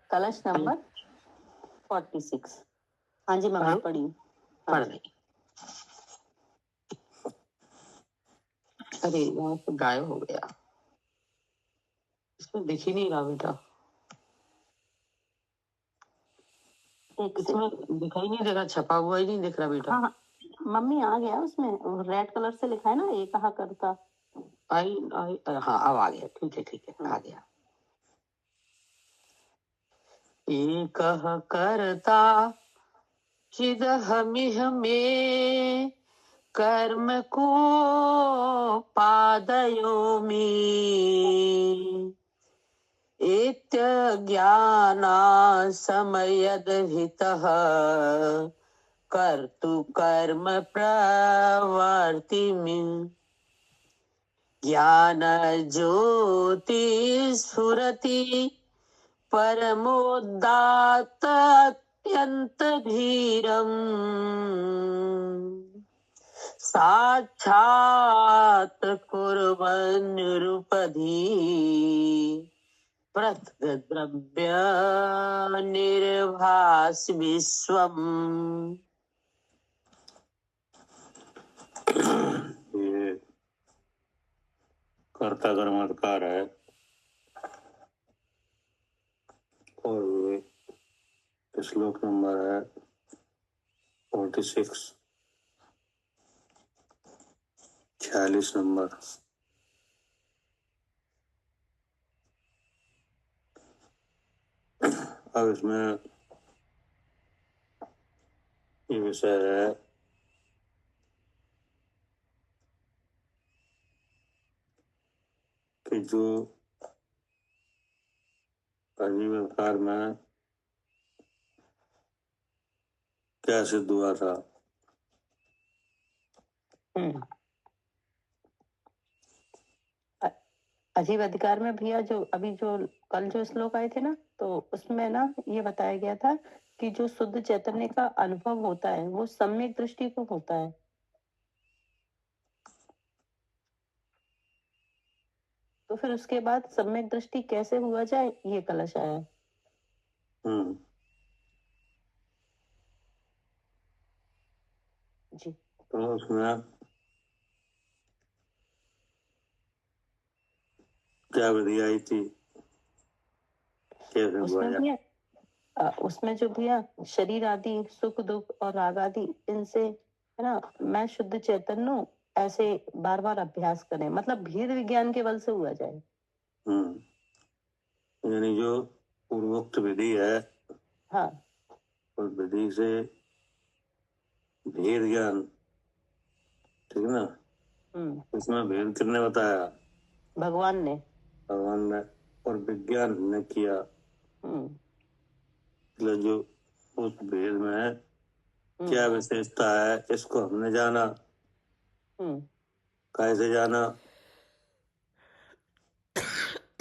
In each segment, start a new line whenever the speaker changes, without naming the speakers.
कलश नंबर 46। हाँ जी मम्मी पढ़ी।
पढ़ रही। अरे यहाँ तो गायब हो गया, इसमें दिख ही नहीं रहा बेटा, इसमें दिखाई नहीं दे रहा, छपा हुआ ही नहीं दिख रहा बेटा।
हाँ मम्मी आ गया, उसमें रेड कलर से लिखा है ना, ये कहा करता।
आई आई हाँ अब आ गया, ठीक है आ गया। एक करता चिदहमिह में कर्म को पादयोमि इत्य ज्ञाना समयदहितः कर्तु कर्म प्रवर्तिमि ज्ञान ज्योति स्फुरति परमोदात्त अत्यंत धीरम् साक्षात् कुर्वन्निरुपधी प्रत्यद्रव्य निर्भास विश्वम्।
ये कर्ता कर्मकार है और ये श्लोक नंबर है 46, 46 नंबर। अब इसमें ये विषय है कि जो आजीविकार में क्या सिद्ध हुआ था।
अजीब अधिकार में भैया जो अभी जो कल जो श्लोक आए थे ना, तो उसमें ना ये बताया गया था कि जो शुद्ध चैतन्य का अनुभव होता है वो सम्यक दृष्टि को होता है। तो फिर उसके बाद सम्यक दृष्टि कैसे हुआ जाए, ये कलश आया। जी
तो उसमें क्या विधि आई थी, कैसे हुआ जाए?
उसमें जो भैया शरीर आदि सुख दुख और राग आदि इनसे है ना, मैं शुद्ध चैतन्य हूँ, ऐसे बार बार अभ्यास करें, मतलब भेद विज्ञान के बल से हुआ जाए।
यानी जो पूर्वोक्त विधि है,
हाँ,
उस विधि से भेद ज्ञान, ठीक है ना। इसमें भेद किसने बताया?
भगवान ने
और विज्ञान ने किया। जो उस भेद में क्या विशेषता है, इसको हमने जाना। कैसे जाना?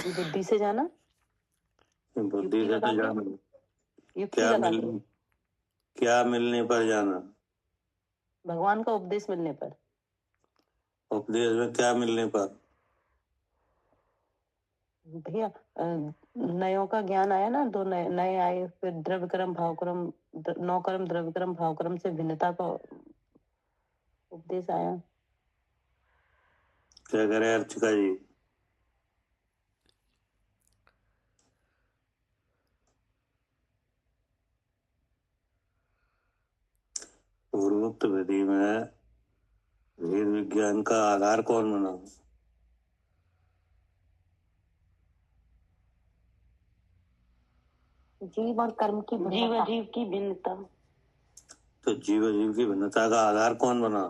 बुद्धि से जाना।
बुद्धि से तो जाना, क्या मिलने पर जाना?
भगवान का उपदेश मिलने पर।
उपदेश में क्या मिलने पर?
भैया नयों का ज्ञान आया ना, दो नए आए, फिर द्रव्य कर्म भाव कर्म, 9 कर्म द्रव्य कर्म भाव कर्म से भिन्नता का उपदेश आया।
क्या करे अर्चिका जी? पूर्वोक्त विधि में भेद विज्ञान का आधार कौन बना?
जीव और कर्म की जीव की भिन्नता।
तो जीव की भिन्नता का आधार कौन बना?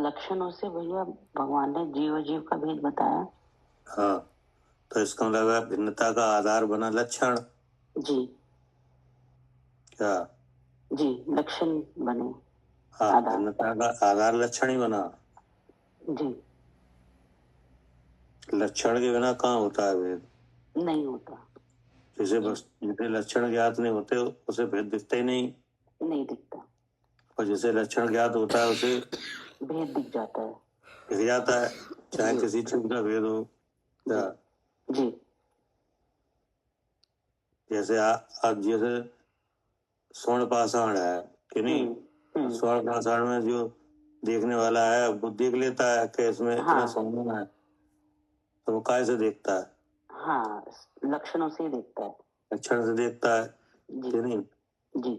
लक्षणों से भैया भगवान ने जीव का भेद बताया।
हाँ, तो इसका मतलब है भिन्नता का आधार बना लक्षण।
जी
क्या?
जी, लक्षण बने।
हाँ, भिन्नता का आधार लक्षण ही बना।
जी,
लक्षण के बिना कहाँ होता है भेद?
नहीं होता।
जिसे लक्षण ज्ञात नहीं होते उसे भेद दिखता ही नहीं
दिखता।
और जिसे लक्षण ज्ञात होता है उसे
भेद दिख जाता है,
दिख जाता है, चाहे किसी चीज का भेद हो। क्या?
जी
जैसे अब जैसे स्वर्ण पाषाण है कि नहीं, स्वर्ण पाषाण में जो देखने वाला है वो देख लेता है कि इसमें इतना
हाँ।
सोना है, तो वो काय से देखता है?
हाँ, लक्षणों से ही देखता है।
लक्षण से देखता है
जी
कि नहीं?
जी।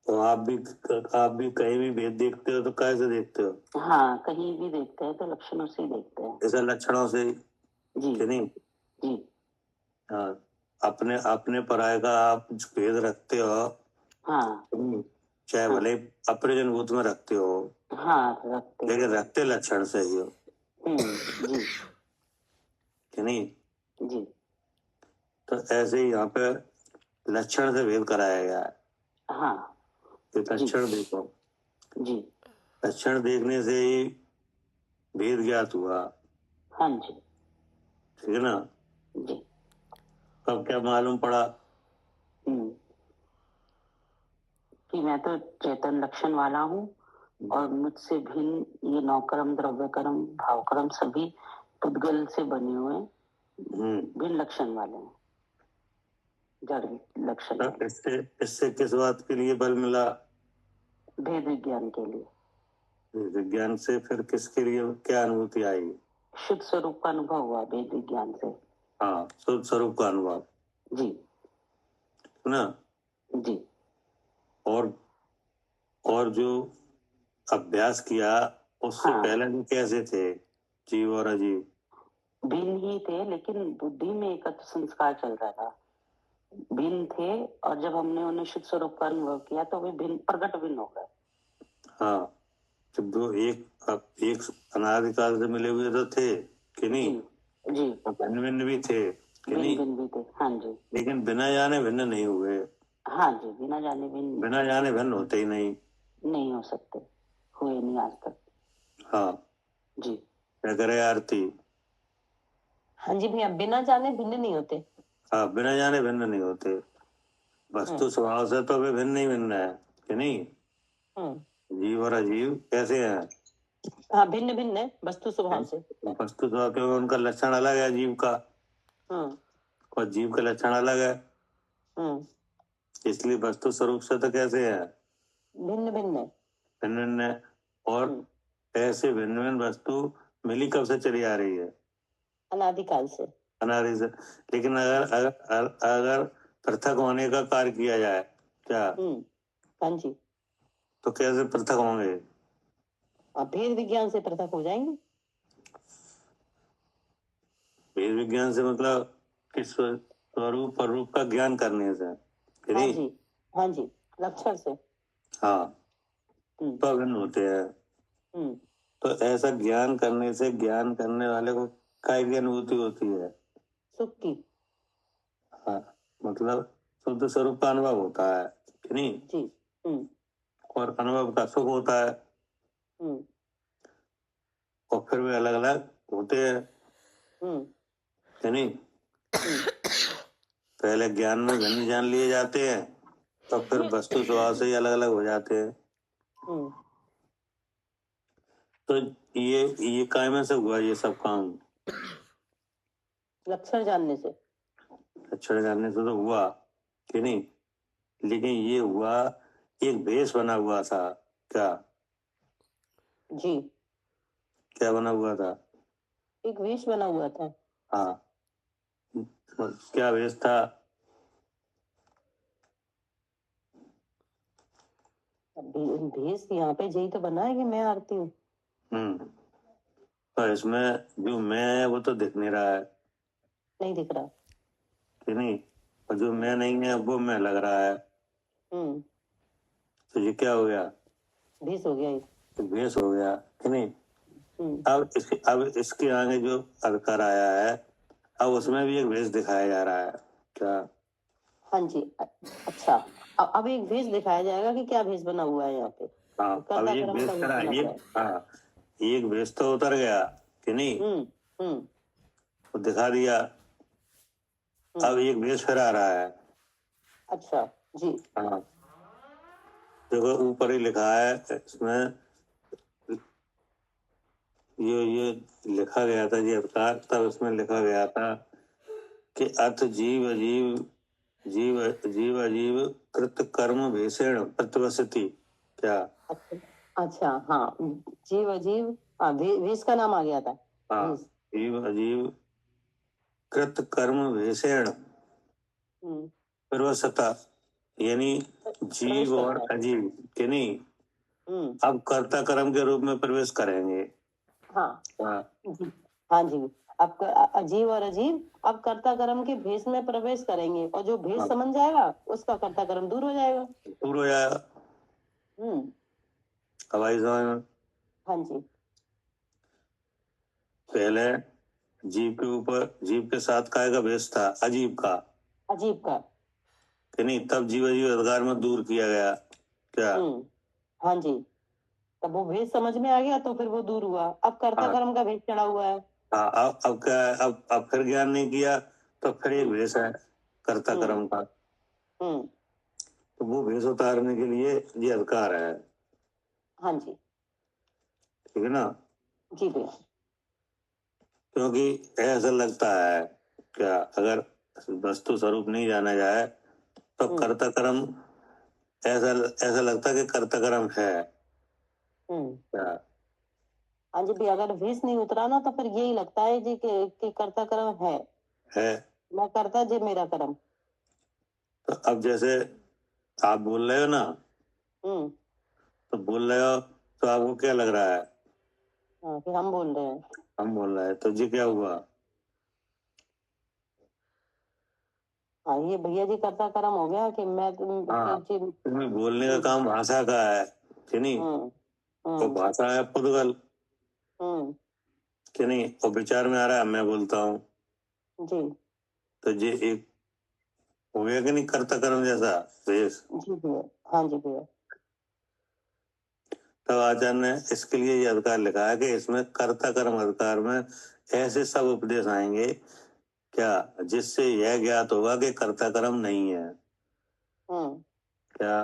तो आप भी कहीं भी भेद देखते हो तो कैसे देखते हो?
हाँ, कहीं भी देखते हैं तो लक्षणों से ही देखते हैं।
ऐसे लक्षणों से
जी
कि नहीं?
जी।
हाँ, अपने अपने पराये का आप भेद रखते हो,
हाँ
चाहे
हाँ।
भले अप्रयोजन भूत में रखते हो,
हाँ, रखते हैं।
लेकिन रखते लक्षण से ही हो
जी
कि नहीं?
जी।
तो ऐसे ही यहाँ पे लक्षण से भेद कराया गया है
हाँ
कि
जी
लक्षण देखो,
जी।
लक्षण देखने से ही भेद ज्ञात हुआ,
हाँ जी
ठीक है ना?
जी।
अब क्या मालूम पड़ा?
कि मैं तो चेतन लक्षण वाला हूँ और मुझसे भिन्न ये नौकर्म, द्रव्यकर्म, भावकर्म सभी पुद्गल से बने हुए भिन्न लक्षण वाले हैं, जड़ लक्षण
तो
वाले।
इससे किस बात के लिए बल मिला?
भेद विज्ञान के लिए।
विज्ञान से फिर किसके लिए क्या अनुभूति आई?
शुद्ध स्वरूप का अनुभव हुआ भेद विज्ञान से।
हाँ, शुद्ध स्वरूप का अनुभव,
जी
ना?
जी।
और जो अभ्यास किया उससे
हाँ।
पहले भी कैसे थे जीव और अजीव?
भिन्न ही थे, लेकिन बुद्धि में एकत्र संस्कार चल रहा था। भिन्न थे और जब हमने उन्हें शुद्ध स्वरूप का अनुभव किया तो वे भिन्न प्रकट भिन्न हो गए।
हाँ, जब वो एक अनादिकाल से मिले हुए तो थे कि नहीं?
जी जी।
भिन्न भिन्न भी थे कि
भिन्न
नहीं?
भिन्न भी थे। हाँ जी।
लेकिन बिना जाने भिन्न नहीं हुए।
हाँ जी, बिना जाने भिन्न
बिना जाने भिन्न होते ही नहीं।
नहीं हो सकते, हुए नहीं आज तक।
हाँ
जी।
क्या करे आरती?
हाँ जी भैया, बिना जाने भिन्न नहीं होते।
हाँ, बिना जाने भिन्न नहीं होते। वस्तु स्वभाव से तो वे भिन्न ही भिन्न है कि नहीं? जीव और अजीव कैसे हैं?
हाँ, भिन्न भिन्न है वस्तु स्वभाव से।
वस्तु स्वभाव क्योंकि उनका लक्षण अलग है जीव का, और जीव का लक्षण अलग है, इसलिए वस्तु स्वरूप से तो कैसे है?
भिन्न भिन्न है।
भिन्न भिन्न है। और ऐसे भिन्न भिन्न वस्तु मिली कब से चली आ रही है?
अनादिकाल से।
अनादि से। लेकिन अगर पृथक होने का कार्य किया जाए क्या,
हाँ जी,
तो कैसे पृथक होंगे?
अब भेद विज्ञान से पृथक हो जाएंगे।
भेद विज्ञान से मतलब कि स्वरूप और रूप का ज्ञान करने से कि
हाँ
नहीं?
जी, हाँ जी, लक्षण से।
हाँ, तो अभिन्न होते हैं। तो ऐसा ज्ञान करने से ज्ञान करने वाले को काय की अनुभूति होती है?
सुख की।
हाँ, मतलब शुद्ध स्वरूप का अनुभव होता है कि नहीं?
जी।
और अनुभव का सुख होता है, और फिर वे अलग अलग होते हैं कि नहीं? पहले ज्ञान में भिन्न जान लिए जाते हैं, तो फिर वस्तु स्वभाव से ही अलग अलग हो जाते हैं। तो ये काय में से हुआ ये सब काम?
लक्षण जानने से।
लक्षण जानने से तो हुआ कि नहीं, लेकिन ये हुआ एक भेष बना हुआ था क्या?
जी,
क्या बना हुआ था?
एक वेश बना हुआ था।
हाँ, क्या भेष था?
भेष यहाँ पे यही तो बना है कि मैं आरती हूँ।
तो इसमें जो मैं है वो तो दिख नहीं रहा है
नहीं दिख रहा
कि नहीं, और जो मैं नहीं है वो मैं लग रहा है। तो ये क्या हो गया?
भेष हो गया ये।
तो भेष हो गया कि नहीं? अब इसके आगे जो अधिकार आया है, अब उसमें भी एक भेष दिखाया जा रहा है क्या?
हाँ जी, अच्छा, अब एक भेष दिखाया जाएगा कि क्या भेष बना हुआ है यहाँ पे।
हाँ, अब एक भेष करा हाँ, एक भेष तो उतर गया कि नहीं, वो दिखा दिया। अब एक भेष फिर आ रहा है।
अच्छा जी।
हाँ, देखो ऊपर ही लिखा है इसमें, ये लिखा गया था जी अवतार, तब इसमें लिखा गया था कि अर्थ जीव अजीव जीव जीव अजीव कृत कर्म भेषेण प्रतिवसति। क्या?
अच्छा हाँ, जीव अजीव, हाँ भेष का नाम आ गया था।
हाँ, जीव अजीव कृत कर्म भेषेण प्रवसता, यानी जीव और अजीव के नहीं अब कर्ता कर्म के रूप में प्रवेश करेंगे।
हाँ हाँ जी, अब अजीव और अजीव अब कर्ता कर्म के भेष में प्रवेश करेंगे, और जो भेष समझ जाएगा उसका कर्ता कर्म दूर हो जाएगा।
दूर हो जाएगा। हवाई समझ में।
हाँ जी।
पहले जीव के ऊपर, जीव के साथ काय का भेष था? अजीब का। अजीब का कि नहीं, तब जीव अजीव अधिकार में दूर किया गया। क्या?
हाँ जी, तब वो भेष समझ में आ गया तो फिर वो दूर हुआ। अब कर्ता कर्म का भेष चढ़ा हुआ है। हाँ,
अब क्या है, अब फिर ज्ञान नहीं किया तो फिर एक भेष है कर्ता कर्म का। तो वो भेष उतारने के लिए ये अधिकार है।
हाँ जी,
ठीक है ना?
जी भैया।
क्योंकि ऐसा लगता है, क्या अगर वस्तु स्वरूप नहीं जाना जाए तो कर्ता कर्म, ऐसा लगता है कि कर्ता कर्म है। क्या? हाँ जी भैया, अगर भेष नहीं उतरा ना तो फिर यही लगता है जी कि कर्ता कर्म है। मैं करता जी मेरा कर्म। तो अब जैसे आप बोल रहे हो ना, तो बोल रहे हो तो आपको क्या लग रहा है? हाँ, कि हम बोल रहे हैं। हम बोल रहे हैं, तो जी क्या हुआ? हाँ, ये भैया जी कर्ता कर्म हो गया कि मैं तुम्हें बोलने का काम भाषा का है कि नहीं? तो भाषा है पुद्गल कि नहीं, और विचार में आ रहा है मैं बोलता हूँ जी, तो ये एक हो गया कि नहीं कर्ता कर्म जैसा भेष। जी भैया। हाँ जी भैया। तब आचार्य ने इसके लिए ये अधिकार लिखा है कि इसमें कर्ता कर्म अधिकार में ऐसे सब उपदेश आएंगे, क्या, जिससे यह ज्ञात होगा कि कर्ता कर्म नहीं है। क्या?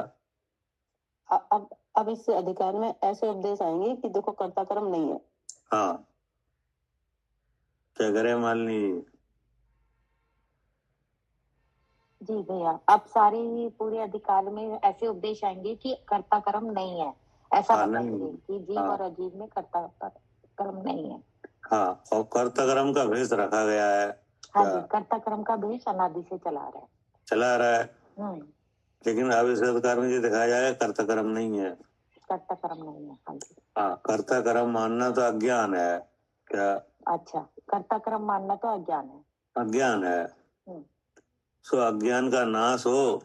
अब इस अधिकार में ऐसे उपदेश आएंगे कि देखो कर्ता कर्म नहीं है। हाँ, क्या करें मालिनी?
जी भैया, अब सारे ही पूरे अधिकार में ऐसे उपदेश आएंगे कि कर्ता कर्म नहीं है, ऐसा बताएंगे कि जीव और अजीव में कर्ता कर्म नहीं है।
हाँ, और कर्ता कर्म का भेष रखा गया है।
हाँ जी, कर्ता कर्म का भेष अनादि से चला रहा है।
लेकिन अब इस अधिकार में ये दिखाया जाएगा कर्ता कर्म नहीं है।
कर्ता कर्म नहीं है। हाँ जी।
हाँ, कर्ता कर्म मानना तो अज्ञान है। क्या?
अच्छा, कर्ता कर्म मानना तो अज्ञान है।
अज्ञान है। सो अज्ञान का नाश हो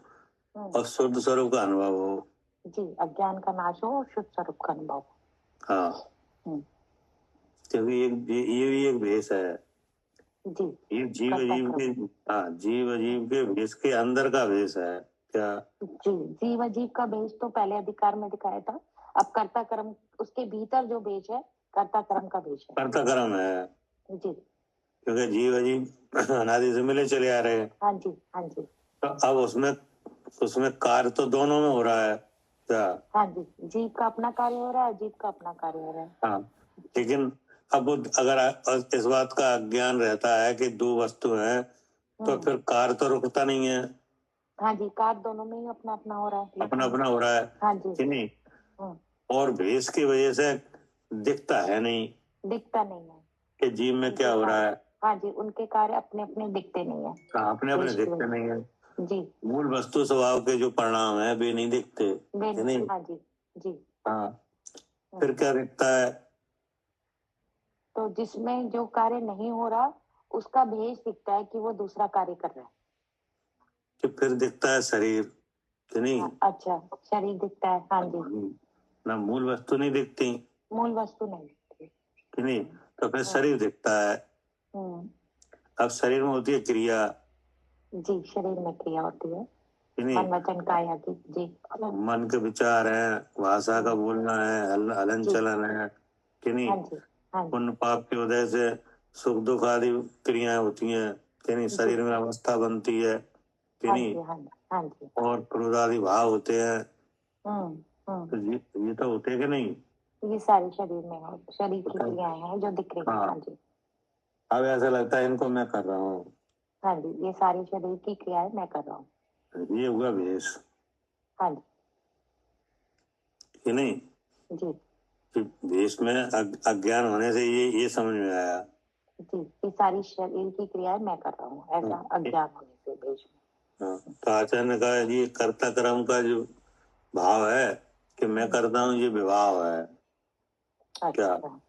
और शुद्ध स्वरूप का अनुभव हो।
जी, अज्ञान का नाश हो और शुद्ध स्वरूप का अनुभव।
हाँ, क्योंकि ये भी एक भेष है
जी।
ये जीव अजीव के, हाँ, जीव अजीव के भेष के अंदर का भेष है। क्या?
जी, जीव अजीव का भेष तो पहले अधिकार में दिखाया था। अब कर्ता कर्म, उसके भीतर जो भेष है कर्ता कर्म का भेष है।
कर्ता कर्म है
जी,
क्योंकि जीव अजीव अनादि से मिले चले आ रहे हैं।
हाँ जी, हाँ जी।
तो अब उसमें कार्य तो दोनों में हो रहा है। क्या?
हाँ जी, जीव का अपना कार्य हो रहा है, अजीव का अपना कार्य हो रहा है।
हाँ, लेकिन अब अगर इस बात का ज्ञान रहता है कि दो वस्तु हैं तो फिर कार्य तो रुकता नहीं है।
हाँ जी, कार्य दोनों में ही अपना अपना हो रहा है।
अपना अपना हो रहा है।
हाँ जी,
कि नहीं? और भेष की वजह से दिखता नहीं
है
कि जीव में क्या हो रहा है।
हाँ जी, उनके कार्य अपने अपने दिखते नहीं है।
अपने अपने दिखते नहीं है।
जी,
मूल वस्तु स्वभाव के जो परिणाम है वे नहीं दिखते। नहीं?
हाँ जी, जी।
हाँ, फिर क्या दिखता है?
तो जिसमें जो कार्य नहीं हो रहा उसका भेष दिखता है कि वो दूसरा कार्य कर रहा है।
कि फिर दिखता है शरीर कि नहीं?
अच्छा, शरीर दिखता है। हाँ जी,
ना मूल वस्तु नहीं दिखती।
मूल वस्तु नहीं दिखती
कि नहीं? तो फिर शरीर दिखता है। अब शरीर में होती है क्रिया।
जी, शरीर में क्रिया होती है।
कि नहीं?
मन वचन काया की। जी,
मन के विचार है, भाषा का बोलना है, हलन चलन है। कि नहीं?
हाँ जी, हाँ जी।
पुण्य पाप के उदय से सुख दुख आदि क्रियाएं होती हैं। कि नहीं? शरीर में अवस्था बनती है। कि नहीं?
हाँ जी।
और क्रोध आदि भाव होते हैं। तो ये तो होते हैं कि नहीं?
ये सारे शरीर में हो, शरीर की क्रियाएं हैं जो दिख रही हैं। हाँ जी।
अब ऐसा लगता है इनको मैं कर रहा हूँ।
हाँ जी, ये सारी शरीर की क्रियाएं मैं कर रहा हूँ।
ये हुआ भेष,
हाँ जी
कि नहीं?
जी
कि भेष में अज्ञान होने से ये समझ में आया।
जी, ये सारी शरीर की क्रियाएं मैं कर रहा हूँ, ऐसा अज्ञान होने से भेष में।
हाँ, तो आचार्य ने कहा ये कर्ता कर्म का जो भाव है कि मैं करता हूँ, ये विभाव है। क्या?
अच्छा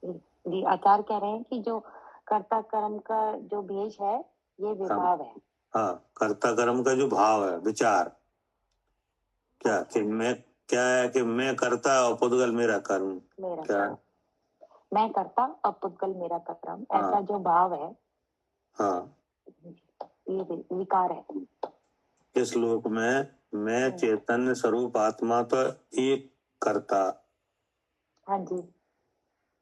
जी, आचार्य कह रहे हैं कि जो कर्ता कर्म का जो भेष है ये विभाव है।
हाँ, कर्ता कर्म का जो भाव है, विचार क्या कि मैं, क्या है कि मैं करता और पुद्गल मेरा कर्म।
मेरा
क्या?
मैं करता और पुद्गल मेरा कर्म,
हाँ।
ऐसा जो भाव है,
हाँ,
ये विकार है।
इस लोक में मैं चैतन्य स्वरूप आत्मा तो एक करता,
हाँ जी,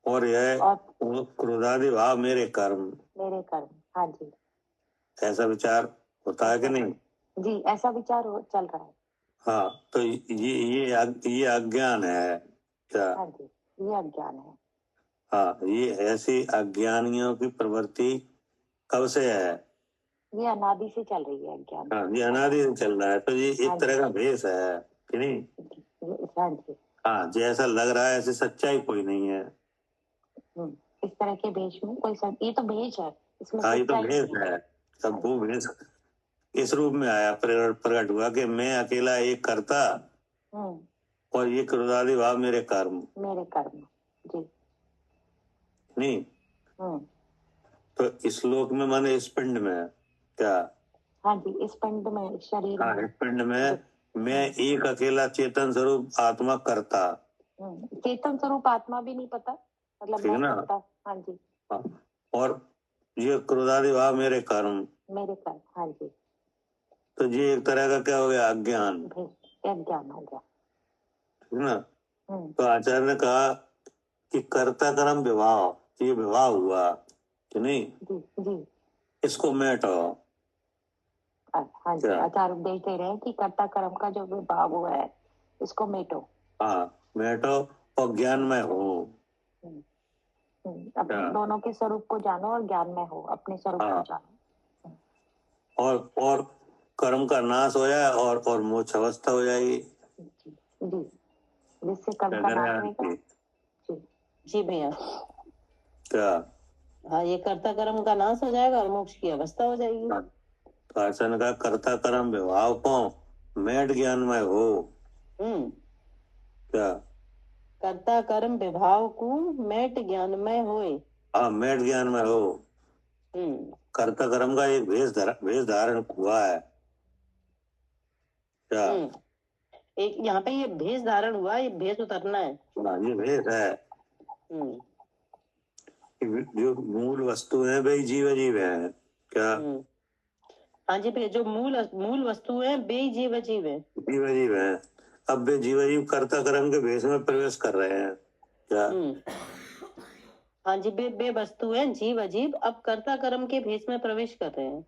और यह क्रोधादि भाव मेरे कर्म,
हाँ जी,
ऐसा विचार होता है कि नहीं?
जी, ऐसा विचार चल रहा है।
हाँ, तो ये अज्ञान है। क्या?
हाँ जी, ये अज्ञान है।
हाँ, ये ऐसी अज्ञानियों की प्रवृत्ति कब से है?
ये अनादि से चल रही है अज्ञान।
हाँ, ये अनादि से चल रहा है, तो ये एक तरह का भेष है कि नहीं?
हाँ जी,
हाँ, जैसा लग रहा है ऐसी सच्चाई कोई नहीं है।
इस तरह के भेष में कोई ये तो भेष है, इसमें
हाँ, ये तो
सच्चाई
भेष
नहीं
है। सब वो भेष इस रूप में आया, प्रकट हुआ कि मैं अकेला एक करता और ये क्रोधादि भाव मेरे कर्म जी नहीं। तो इस लोक में माने इस पिंड में क्या?
हाँ जी, इस पिंड में, शरीर
हाँ,
में,
इस पिंड में मैं एक अकेला चेतन स्वरूप आत्मा करता।
चेतन स्वरूप आत्मा भी नहीं पता, मतलब
ठीक
मैं
ना?
करता। हाँ जी,
और ये क्रोधादि भाव मेरे कर्म,
हाँ जी,
तो ये एक तरह का क्या हो गया? अज्ञान,
अज्ञान हो गया।
ठीक ना? तो आचार्य ने कहा कि कर्ता कर्म विभाव, ये विभाव हुआ कि नहीं?
जी,
इसको मेटो।
हाँ जी, आचार्य उपदेश दे रहे हैं कि कर्ता कर्म का जो विभाव हुआ है इसको मेटो। हाँ,
मेटो और ज्ञान में हो।
अपने दोनों के स्वरूप को जानो और ज्ञान में हो, अपने स्वरूप को जानो।
और कर्म का नाश हो जाए और मोक्ष अवस्था हो जाएगी।
जी, जिससे कर्म का नाश होगा। जी भैया,
क्या?
हाँ, ये कर्ता कर्म का नाश हो जाएगा और मोक्ष की अवस्था हो जाएगी।
आसन का कर्ता कर्म विभाव को मेट ज्ञान में हो। क्या?
कर्ता कर्म विभाव को मेट ज्ञान में होए।
हाँ, मेट ज्ञान में हो। कर्ता कर्म का एक भेष धारण हुआ है। क्या?
एक यहाँ पे ये भेष धारण हुआ, ये भेष उतरना है।
ये भेष है। जो मूल वस्तु है वे जीव है। क्या?
हाँ जी भैया, जो मूल वस्तु है वे जीव है।
जीव है। अब वे जीव कर्ता कर्म के भेष में प्रवेश कर रहे हैं। क्या?
हाँ जी, बे वस्तु है जीव अजीब, अब कर्ता कर्म के भेष में प्रवेश कर रहे हैं।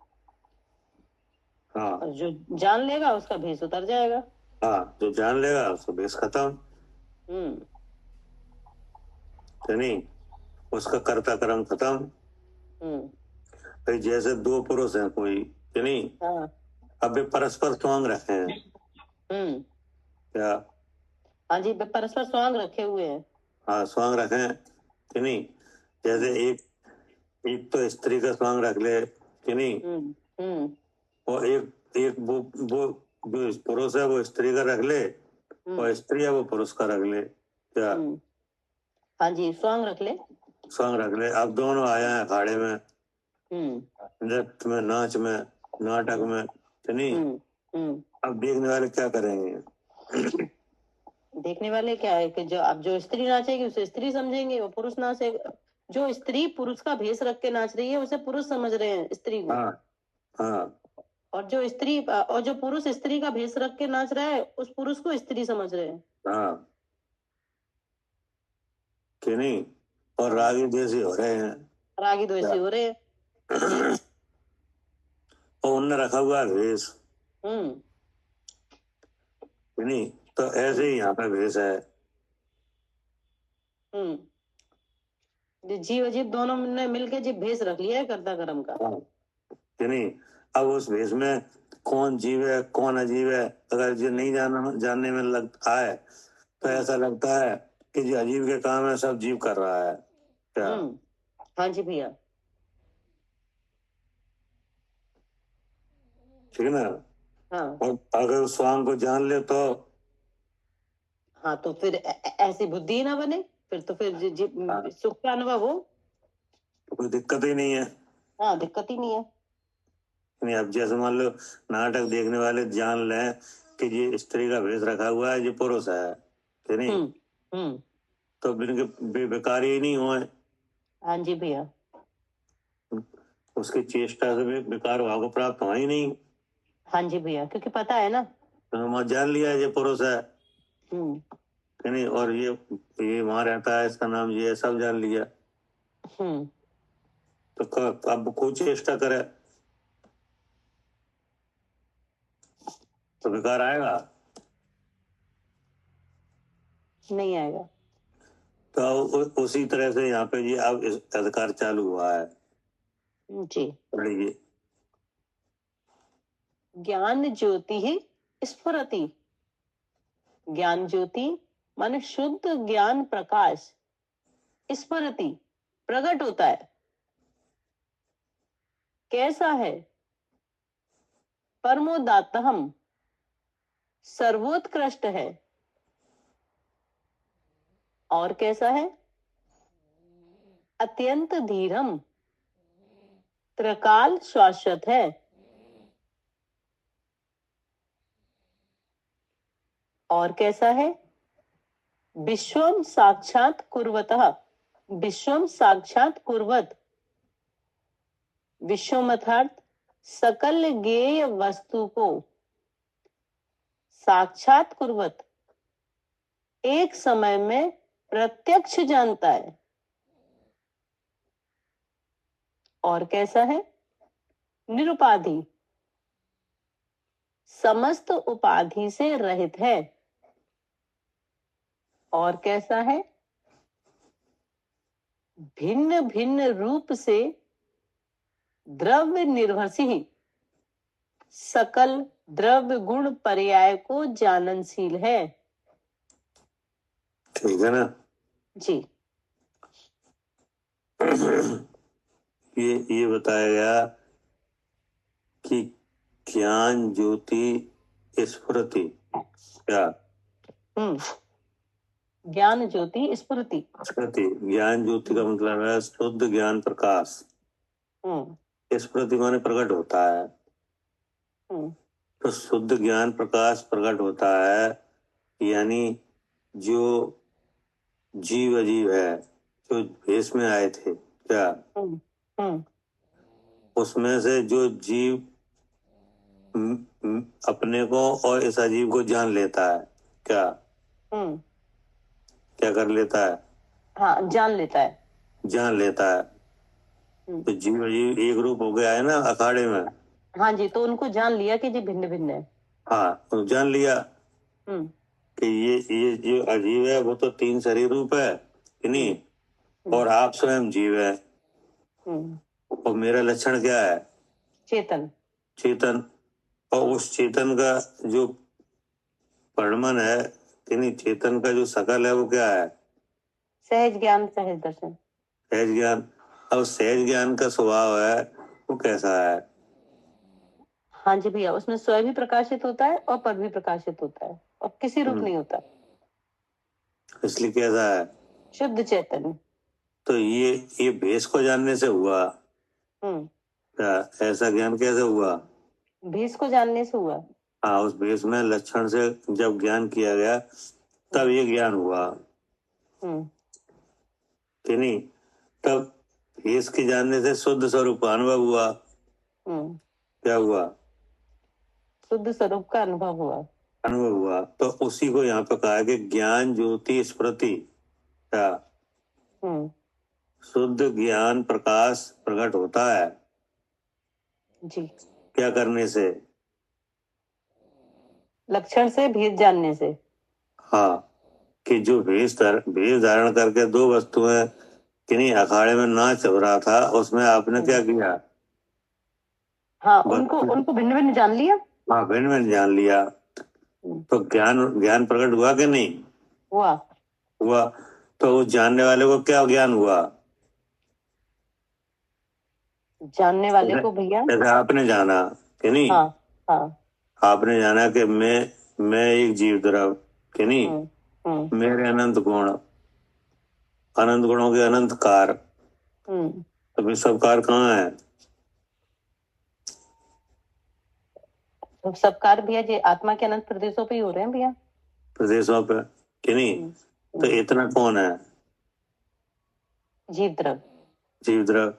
हाँ,
और जो जान लेगा उसका भेष उतर जाएगा।
हाँ, जो जान लेगा उसका भेष खत्म। तो नहीं, उसका कर्ता कर्म खत्म। भाई जैसे दो पुरुष हैं कोई, कि नहीं? अब वे परस्पर स्वांग रखे हैं। क्या?
हाँ जी, परस्पर स्वांग रखे हुए हैं।
हाँ, स्वांग रखे, कि नहीं? जैसे एक तो स्त्री का स्वांग रख ले, कि नहीं? और एक वो जो पुरुष है वो स्त्री का रख ले, और स्त्री है वो पुरुष का रख ले। क्या?
हाँ जी, स्वांग रख ले।
अब दोनों आए हैं अखाड़े में, नृत्य में, नाच में, नाटक में, कि नहीं? अब देखने वाले क्या करेंगे?
देखने वाले क्या है कि जो स्त्री नाचेगी उसे स्त्री समझेंगे, वो पुरुष नाचेगा। जो स्त्री पुरुष का भेष रख के नाच रही है उसे पुरुष समझ रहे हैं, स्त्री को।
हाँ।
और जो पुरुष स्त्री का भेष रख के नाच रहा है उस पुरुष को स्त्री समझ रहे हैं।
हाँ, कि नहीं? और रागी द्वेषी हो रहे हैं। और उनने रखा हुआ भेष, कि नहीं? तो ऐसे ही यहाँ पे भेष है।
जीव अजीब दोनों ने मिलके जी भेष रख लिया है कर्ता कर्म का।
कि नहीं? अब उस भेष में कौन जीव है कौन अजीब है, अगर जो नहीं जानने में लगता है तो ऐसा लगता है कि जो अजीब के काम है सब जीव कर रहा है। क्या?
हाँ जी भैया।
ठीक है ना।
हाँ
और अगर उस स्वांग को जान ले तो
हाँ, तो फिर ऐसी बुद्धि ना बने, फिर तो फिर
हाँ।
सुख का अनुभव हो,
तो कोई दिक्कत ही नहीं है।
हाँ दिक्कत ही नहीं है।
नहीं, अब जैसे मान लो नाटक देखने वाले जान लें कि ये स्त्री का भेष रखा हुआ है, ये पुरुष है, कि नहीं,
हम्म।
तो बेकार ही नहीं हुए।
हाँ जी भैया।
उसकी चेष्टा से भी बेकार भाव को प्राप्त हुआ ही नहीं।
हाँ जी भैया, क्योंकि पता है ना।
तो मैं जान लिया ये पुरुष है,
हम्म
कि नहीं, और ये वहां रहता है, इसका नाम ये है, सब जान लिया। तो अब कोई चेष्टा करे तो बेकार आएगा,
नहीं आएगा।
तो उसी तरह से यहाँ पे ये अब इस अधिकार चालू हुआ है।
जी।
पढ़िए।
ज्ञान ज्योति ही स्फुरति। ज्ञान ज्योति माने शुद्ध ज्ञान प्रकाश, स्फुरति प्रकट होता है। कैसा है? परमोदात्तहम सर्वोत्कृष्ट है। और कैसा है? अत्यंत धीरम त्रिकाल शाश्वत है। और कैसा है? विश्वम साक्षात कुर्वतः। विश्वम साक्षात कुर्वत, विश्वम अर्थात सकल ज्ञेय वस्तु को साक्षात कुर्वत एक समय में प्रत्यक्ष जानता है। और कैसा है? निरुपाधि समस्त उपाधि से रहित है। और कैसा है? भिन्न भिन्न रूप से द्रव्य निर्भरसी सकल द्रव्य गुण पर्याय को जाननशील है।
ठीक है ना।
जी।
ये बताया गया कि ज्ञान ज्योति स्फुरति। क्या?
ज्ञान ज्योति स्फुरति।
ज्ञान ज्योति का मतलब है शुद्ध ज्ञान प्रकाश। स्फुरति माने प्रकट होता है। तो शुद्ध ज्ञान प्रकाश प्रकट होता है, यानी जो जीव अजीव है, जो भेष में आए थे, क्या उसमें से जो जीव अपने को और इस अजीब को जान लेता है, क्या क्या कर लेता है?
हाँ, जान लेता है।
जान लेता है। तो जीव अजीब एक रूप हो गया है ना अखाड़े में।
हाँ जी, तो उनको जान लिया कि जी भिन्न भिन्न है।
हाँ, तो जान लिया कि ये जो अजीब है वो तो तीन शरीर रूप है, कि नहीं, और आप स्वयं जीव है। और मेरा लक्षण क्या है?
चेतन।
चेतन। और उस चेतन का जो परिणमन है, कि नहीं, चेतन का जो सकल है वो क्या है?
सहज ज्ञान सहज दर्शन।
सहज ज्ञान। अब सहज ज्ञान का स्वभाव है वो कैसा है?
हाँ जी भैया, उसमें स्वयं भी प्रकाशित होता है और पद भी प्रकाशित होता है और किसी रूप नहीं होता।
इसलिए कैसा है?
शुद्ध चैतन्य।
तो ये भेष को जानने से हुआ। क्या ऐसा ज्ञान कैसे हुआ?
भेष को जानने से हुआ।
हाँ, उस भेष में लक्षण से जब ज्ञान किया गया तब ये ज्ञान हुआ, कि नहीं, तब भेष के जानने से शुद्ध स्वरूप अनुभव हुआ। क्या हुआ?
शुद्ध स्वरूप का अनुभव हुआ।
अनुभव हुआ। तो उसी को यहाँ पे कहा कि ज्ञान ज्योति स्फुरति। क्या? शुद्ध ज्ञान प्रकाश प्रकट होता है
जी।
क्या करने से?
लक्षण से, भेद जानने से।
हाँ, कि जो भेष धारण करके दो वस्तुएं, कि नहीं, अखाड़े में नाच हो रहा था, उसमें आपने क्या किया?
हाँ, उनको भिन्न भिन्न जान लिया।
हाँ, भिन्न भिन्न जान लिया तो ज्ञान ज्ञान प्रकट हुआ कि नहीं हुआ। तो उस जानने वाले को क्या ज्ञान हुआ?
जानने वाले को भैया,
जैसे आपने जाना कि नहीं?
हाँ हाँ,
आपने जाना कि मैं एक जीव द्रव कि नहीं, मेरे अनंत गुण, अनंत गुणों के अनंत कार, तो फिर सब कार कहाँ है?
तो सब कार्य भैया जी आत्मा के अनंत प्रदेशों पे ही हो रहे हैं भैया,
प्रदेशों पे कि नहीं? तो इतना कौन है?
जीव द्रव।
जीव द्रव।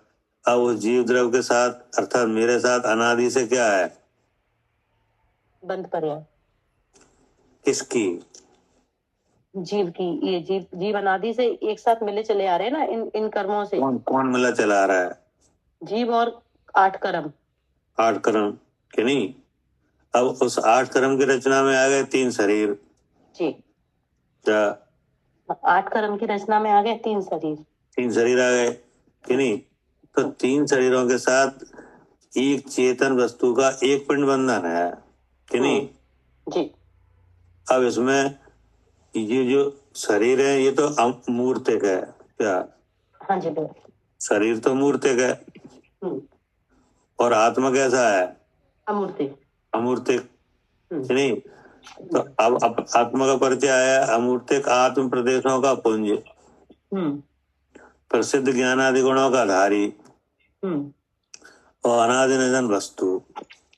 अब उस जीव द्रव के साथ अर्थात मेरे साथ अनादि से क्या है?
बंद पर्याय
किसकी?
जीव की। ये जीव अनादि से एक साथ मिले चले आ रहे हैं ना इन कर्मों से।
कौन मिला चला आ रहा है?
जीव और 8 कर्म।
8 कर्म कि नहीं? अब उस 8 कर्म की रचना में आ गए 3 शरीर
जी।
क्या?
8 कर्म की रचना में आ गए 3 शरीर।
3 शरीर आ गए कि नहीं? तो 3 शरीरों के साथ एक चेतन वस्तु का एक पिंड बंधन है कि नहीं?
जी।
अब इसमें ये जो शरीर है ये तो अमूर्तिक है क्या?
हाँ जी भैया।
शरीर तो मूर्तिक है और आत्मा कैसा है?
अमूर्तिक।
अमूर्तिक कि नहीं? तो अब आत्मा का परिचय आया अमूर्तिक आत्म प्रदेशों का पुंज, प्रसिद्ध ज्ञान आदि गुणों का धारी और अनादि निधन वस्तु।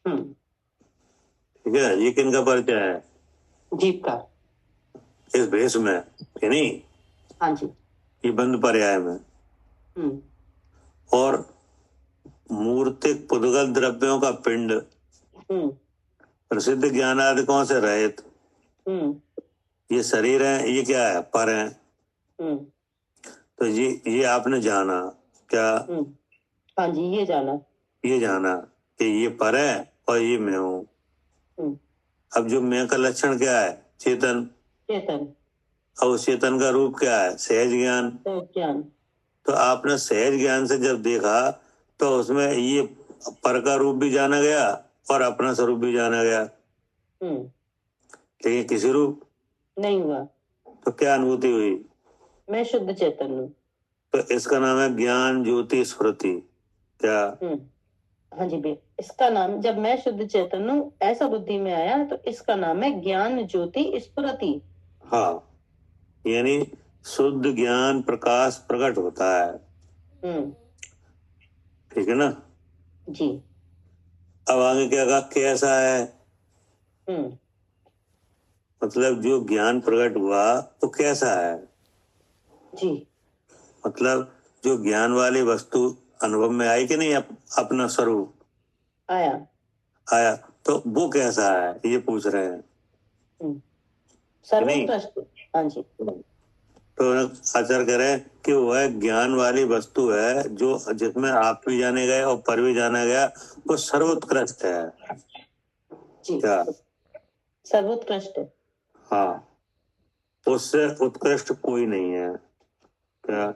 ठीक है, ये किनका परिचय है?
जीव का।
इस भेष में कि नहीं?
हाँ जी।
ये बंद पर्याय में। और मूर्तिक पुद्गल द्रव्यों का पिंड, प्रसिद्ध ज्ञानादिकों से रहित ये शरीर है, ये क्या है? पर है। तो ये आपने जाना क्या?
हाँ जी, ये जाना
कि ये पर है और ये मैं हूँ। अब जो मैं का लक्षण क्या है? चेतन। और उस चेतन का रूप क्या है? सहज ज्ञान। तो आपने सहज ज्ञान से जब देखा तो उसमें ये पर का रूप भी जाना गया और अपना स्वरूप भी जाना गया, लेकिन किसी रूप
नहीं हुआ।
तो क्या अनुभूति हुई?
मैं शुद्ध चेतन हूँ।
तो इसका नाम है ज्ञान ज्योति स्फुरति क्या?
हाँ जी भैया, इसका नाम जब मैं शुद्ध चेतन हूँ ऐसा बुद्धि में आया तो इसका नाम है ज्ञान ज्योति स्फुरति।
हाँ, यानी शुद्ध ज्ञान प्रकाश प्रकट होता है। ठीक है ना
जी।
अब आगे क्या कहा? कैसा है? मतलब जो ज्ञान प्रकट हुआ तो कैसा है?
जी।
मतलब जो ज्ञान वाली वस्तु अनुभव में आई कि नहीं? अपना स्वरूप आया तो वो कैसा है ये पूछ रहे हैं।
सर्वोत्कृष्ट। हाँ जी।
तो आचार्य कह रहे हैं कि वह ज्ञान वाली वस्तु है जो जिसमें आप भी जाने गए और पर भी जाना गया, वो सर्वोत्कृष्ट है
जी।
क्या?
सर्वोत्कृष्ट है।
हाँ, उससे उत्कृष्ट कोई नहीं है क्या?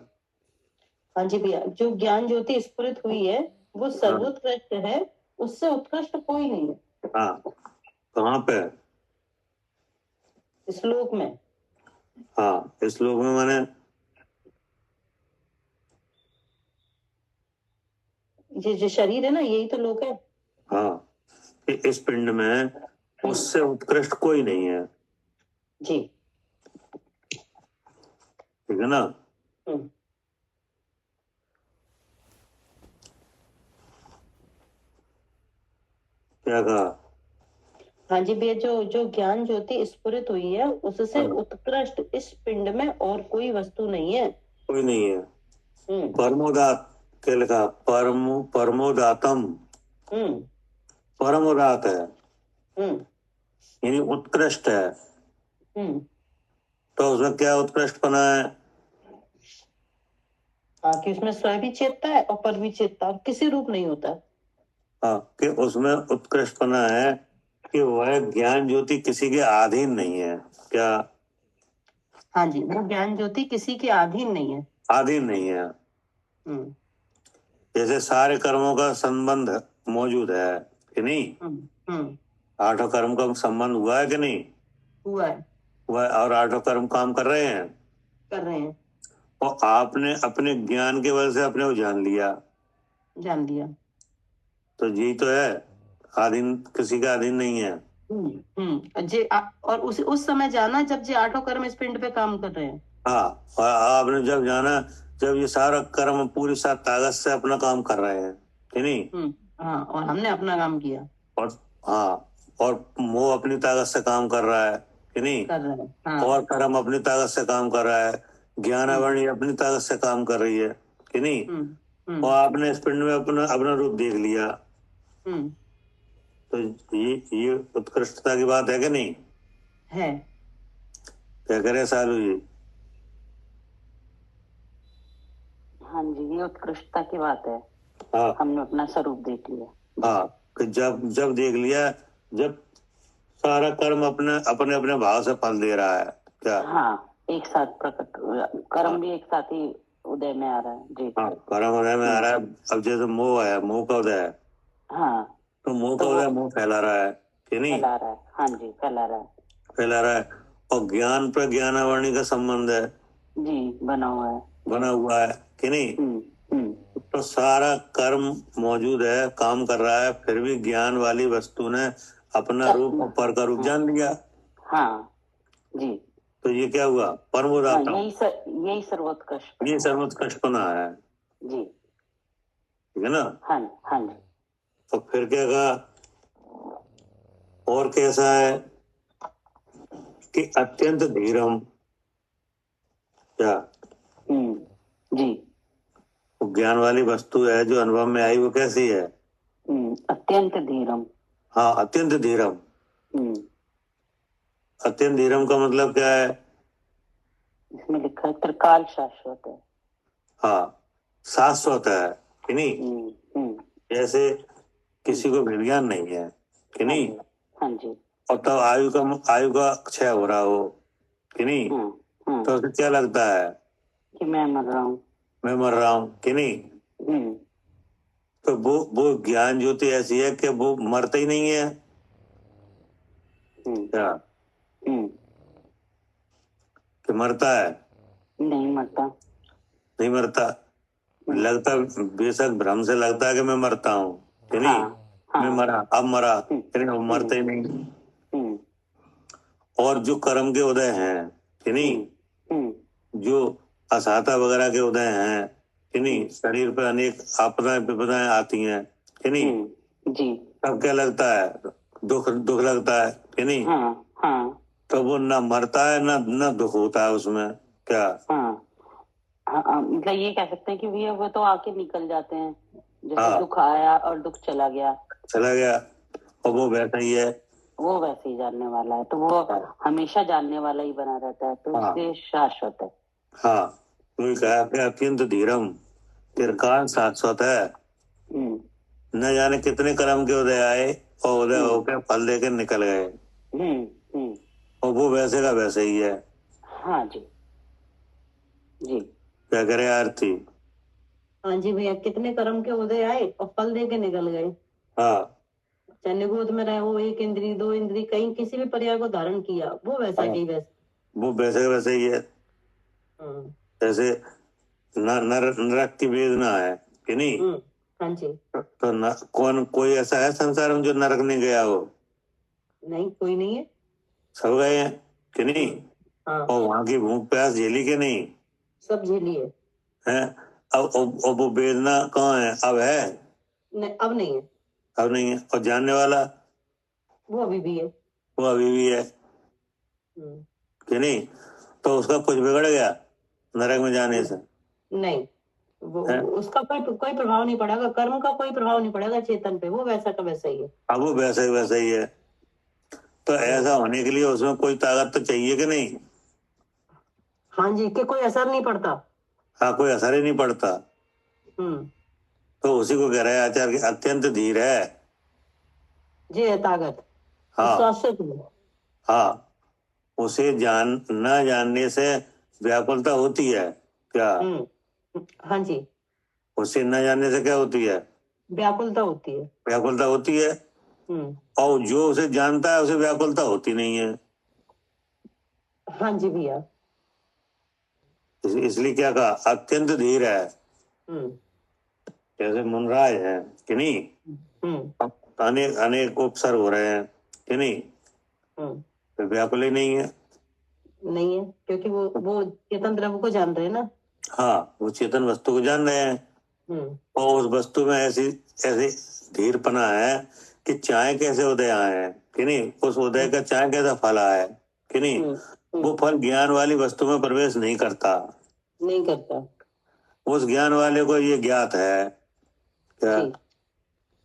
हाँ जी भैया, जो ज्ञान ज्योति स्फुरित हुई है वो सर्वोत्कृष्ट है, उससे उत्कृष्ट कोई नहीं है।
हाँ, कहाँ पे?
श्लोक में।
हाँ, इस श्लोक में माने
ये जो शरीर है ना यही तो लोक है।
हाँ, इस पिंड में उससे उत्कृष्ट कोई नहीं है
जी।
ठीक है ना? क्या कहा?
हाँ जी भैया, जो ज्ञान ज्योति स्फुरित हुई है उससे उत्कृष्ट इस पिंड में और कोई वस्तु नहीं है।
कोई नहीं है। परमोदात क्या लिखा? परमोदातम, परमोदात है यानी उत्कृष्ट है। तो उसमें क्या उत्कृष्टपना है?
हाँ, कि उसमें स्वयं भी चेतता है और पर भी चेतता है, किसी रूप नहीं होता।
हाँ, कि उसमें उत्कृष्टपना है कि वह ज्ञान ज्योति किसी के अधीन नहीं है क्या?
हाँ जी, वो ज्ञान ज्योति किसी के अधीन नहीं है।
अधीन नहीं है। जैसे सारे कर्मों का संबंध मौजूद है कि नहीं? आठों कर्म का संबंध हुआ है कि नहीं?
हुआ है,
हुआ है, और आठों कर्म काम कर रहे हैं।
कर रहे हैं,
और आपने अपने ज्ञान की वजह से अपने को जान लिया,
जान लिया।
तो यही तो है, अधीन, किसी का अधीन नहीं है।
और उस समय जाना जब जे आठों कर्म इस पिंड पे काम कर रहे हैं।
हाँ, और आपने जब जाना जब ये सारा कर्म पूरी सात ताकत से अपना काम कर रहे हैं कि नहीं?
हाँ, और हमने अपना काम किया।
और हाँ, और मोह अपनी ताकत से काम कर रहा है कि नहीं?
कर रहे हैं, हाँ।
और कर्म अपनी ताकत से काम कर रहा है, ज्ञानावरणी अपनी ताकत से काम कर रही है कि नहीं? और आपने इस पिंड में अपना अपना रूप देख लिया, तो ये उत्कृष्टता की बात है कि नहीं?
है।
क्या करे सालू जी?
हाँ जी, ये उत्कृष्टता की बात है।
हाँ,
हमने अपना स्वरूप देख लिया।
हाँ, कि जब देख लिया, जब सारा कर्म अपने अपने अपने भाव से फल दे रहा है क्या?
हाँ, एक साथ प्रकट कर्म भी एक साथ ही उदय में आ रहा है जी।
हाँ, कर्म उदय में आ रहा है। अब जैसे मोह है, मोह का उदय है,
हाँ,
तो मोह का उदय मोह फैला रहा है कि नहीं?
फैला रहा है, हाँ जी, फैला रहा है।
और ज्ञान पर ज्ञानावरणी का संबंध है
जी, बना
हुआ है कि नहीं? तो सारा कर्म मौजूद है, काम कर रहा है, फिर भी ज्ञान वाली वस्तु ने अपना रूप और पर का रूप जान लिया।
हाँ जी,
तो ये क्या हुआ? परमोदाता।
यही सर्वोत्कृष्ट,
ये सर्वोत्कृष्टपना है
जी,
ठीक है ना?
हाँ हाँ जी।
तो फिर क्या कहा, और कैसा है कि अत्यंत धीरम, क्या
जी,
ज्ञान वाली वस्तु है जो अनुभव में आई, वो कैसी है?
अत्यंत धीरम।
हाँ, अत्यंत धीरम। अत्यंत धीरम का मतलब क्या है?
इसमें लिखा है त्रिकाल शाश्वत है।
हाँ, शाश्वत है कि नहीं? जैसे किसी को विज्ञान नहीं है कि नहीं?
हाँ जी।
और तब आयु का क्षय हो रहा हो कि नहीं? तो उसे क्या लगता है
कि मैं मर रहा हूँ
कि नहीं? तो वो ज्ञान ज्योति ऐसी है कि वो मरता ही नहीं है क्या? कि मरता है? नहीं मरता। लगता, बेशक भ्रम से लगता है कि मैं मरता हूँ कि नहीं? मैं मरा, अब मरा, लेकिन वो मरता ही नहीं। और जो कर्म के उदय हैं कि नहीं, जो असाता वगैरह के उदय हैं कि नहीं, शरीर पर अनेक आपदाएं विपदाएं आती हैं कि नहीं
जी,
तब क्या लगता है? दुख लगता है कि नहीं? तो वो ना मरता है ना दुख होता है उसमें क्या?
मतलब ये कह सकते हैं कि वो तो आके निकल जाते हैं, जैसे दुख आया और दुख चला गया,
और वो वैसा ही है,
वो वैसे ही जानने वाला है, तो वो हमेशा जानने वाला ही बना रहता है, तो इसलिए शाश्वत है।
हाँ, तो कहा कि अत्यंत धीरम, त्रिकाल शाश्वत है। न जाने कितने कर्म के उदय आए और उदय होकर फल देकर निकल गए, और वो वैसे का वैसे ही है।
हाँ जी, जी,
क्या करे आरती?
हाँ जी भैया, कितने कर्म के उदय आए और फल दे के निकल गए।
हाँ,
चाहे निगोद में रहे हो, एक इंद्री दो इंद्री, कहीं किसी भी पर्याय को धारण किया, वो वैसा ही वैसा, वो
वैसे वैसे ही है। जैसे नरक की वेदना है कि नहीं?
हाँ जी।
तो कोई ऐसा है संसार में जो नरक नहीं गया हो?
नहीं, कोई नहीं है,
सब गए हैं कि नहीं? और वहां की भूख प्यास झेली के नहीं?
सब झेली है।
अब वो वेदना कहाँ है? अब है?
नहीं, अब नहीं है।
अब नहीं है। और जानने वाला
वो अभी भी है,
वो अभी भी है कि नहीं? तो उसका कुछ बिगड़ गया नरक में जाने से?
नहीं, उसका कोई प्रभाव नहीं पड़ेगा, कर्म का कोई प्रभाव नहीं पड़ेगा चेतन पे, वो वैसा का वैसा ही है।
अब वो वैसा ही है। तो ऐसा होने के लिए उसमें कोई ताकत तो चाहिए कि नहीं?
हाँ जी, कि कोई असर नहीं पड़ता।
हाँ, कोई असर ही नहीं पड़ता। तो उसी को कह रहे हैं आचार्य कि अत्यंत धीर है
जी, है ताकत।
हाँ, उसे न जानने से व्याकुलता होती है क्या?
हाँ जी,
उसे न जानने से क्या होती है?
व्याकुलता होती है।
और जो उसे जानता है उसे व्याकुलता होती नहीं है।
हाँ जी भैया।
इसलिए क्या कहा, अत्यंत धीर है। जैसे मुनराज है कि नहीं, अनेक अनेक उपसर्ग हो रहे हैं कि नहीं, तो व्याकुल ही नहीं है।
नहीं है, क्योंकि वो चेतन द्रव्य को जान रहे हैं ना।
हाँ, वो चेतन वस्तु को जान रहे हैं, और उस वस्तु में ऐसी ऐसी धीरपना है कि चाहे कैसे उदय आए कि नहीं, उस उदय का चाहे कैसा फल आए कि नहीं, वो फल ज्ञान वाली वस्तु में प्रवेश नहीं करता। उस ज्ञान वाले को ये ज्ञात है क्या?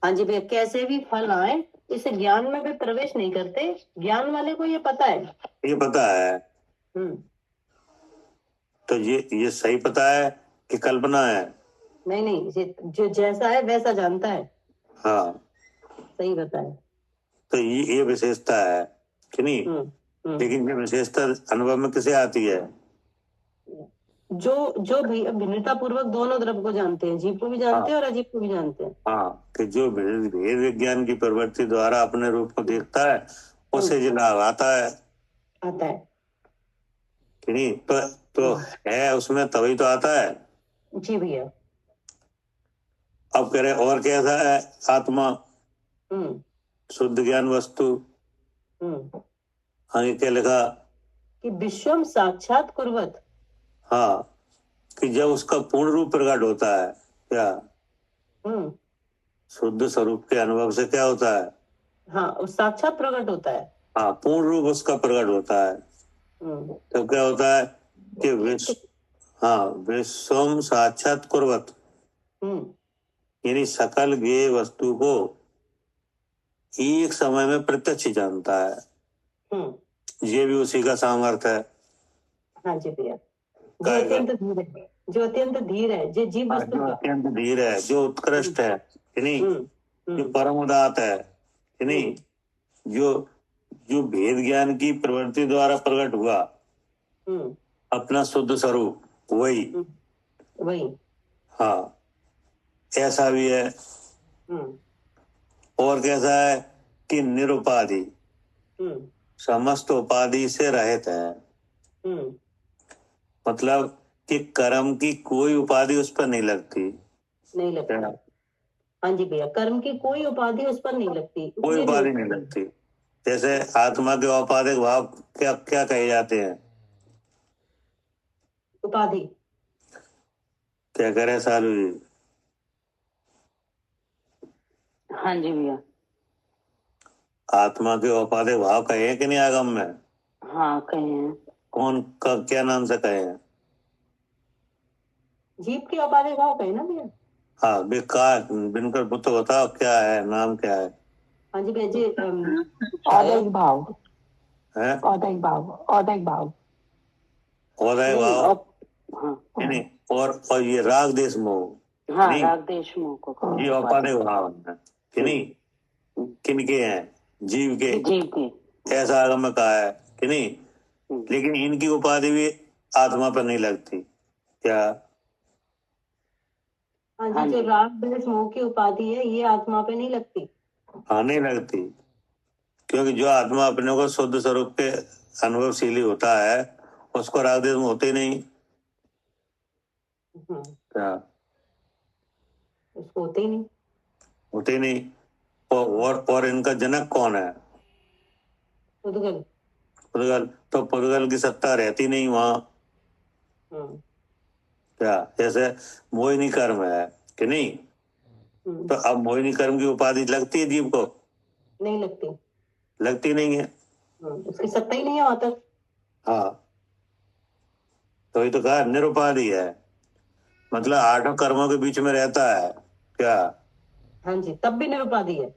हाँ जी भैया, कैसे भी फल आए इस ज्ञान में भी प्रवेश नहीं करते, ज्ञान वाले को ये पता है।
ये पता है। तो ये सही पता है कि कल्पना है?
नहीं, जो जैसा है वैसा जानता है। हाँ, सही बताया।
तो ये विशेषता है कि नहीं। लेकिन ये विशेषता अनुभव में किसे आती है?
जो भिन्नता पूर्वक दोनों द्रव्य को जानते हैं, जीव को भी जानते हैं और अजीव को भी जानते हैं।
हाँ, कि जो भेद विज्ञान की प्रवृत्ति द्वारा अपने रूप को देखता है उसे जो लाभ आता है कि नहीं, तो है उसमें तभी तो आता है।
जी भैया।
अब कह रहे और कैसा है आत्मा? शुद्ध ज्ञान वस्तु। आगे क्या लिखा
कि विश्वम साक्षात कुर्वत।
हाँ, कि जब उसका पूर्ण रूप प्रकट होता है, क्या शुद्ध स्वरूप के अनुभव से क्या होता है? हाँ, साक्षात प्रकट होता है। हाँ, पूर्ण रूप उसका प्रकट होता है। तो क्या होता है कि विश्वम साक्षात कुर्वत, यानी सकल ज्ञेय वस्तु को एक समय में प्रत्यक्ष जानता है। ये भी उसी का सामर्थ्य है। हाँ जी भैया। जो अत्यंत धीर है, जो जीव वस्तु, जो अत्यंत धीर है, जो उत्कृष्ट है कि नहीं, जो परम उदात है कि नहीं, जो भेद ज्ञान की प्रवृत्ति द्वारा प्रकट हुआ अपना शुद्ध स्वरूप, वही। हाँ, ऐसा भी है। और कैसा है कि निरुपाधि, समस्त उपाधि से रहित है। मतलब कि कर्म की कोई उपाधि उस पर नहीं लगती। हाँ जी भैया, कर्म की कोई उपाधि उस पर नहीं लगती। कोई उपाधि नहीं लगती। जैसे आत्मा के औपाधिक भाव क्या क्या कहे जाते हैं? उपाधि। क्या करे सालू जी?
हाँ जी भैया।
आत्मा के औपाधिक भाव कहे हैं कि नहीं आगम में?
हाँ, कहे हैं।
कौन का क्या नाम से कहे हैं?
जीव के औपाधिक भाव कहे ना भैया। हाँ, बेकार बिनकर पुत्र बताओ क्या है, नाम क्या है? हाँ जी भैया जी,
औदैहिक भाव
है,
औदैहिक भाव औदैहिक भाव
औदैहिक भाव। नहीं, और ये राग देश मोह।
हाँ, राग देश मोह को
ये औपाधिक भाव है कि नहीं। किनके हैं? जीव के। ऐसा आगम में कहा है कि नहीं। लेकिन इनकी उपाधि भी आत्मा पर नहीं लगती। क्या? हाँ जी, जो राग द्वेष मोह की उपाधि है ये आत्मा पे नहीं लगती। हाँ, नहीं लगती, क्योंकि जो आत्मा अपने को शुद्ध स्वरूप के अनुभवशीली होता है उसको राग द्वेष मोह होते ही नहीं। क्या? उसको होते ही नहीं। और इनका जनक कौन है? पुद्गल। तो पुद्गल की सत्ता रहती नहीं वहां। क्या? जैसे मोहिनी कर्म है कि नहीं, तो अब मोहिनी कर्म की उपाधि लगती है जीव को? नहीं लगती नहीं है। उसकी सत्ता ही नहीं है वहां तक। हाँ, तो ये तो कहा निरुपाधि है, मतलब आठों कर्मों के बीच में रहता है। क्या? हाँ जी, तब भी निरुपाधि है।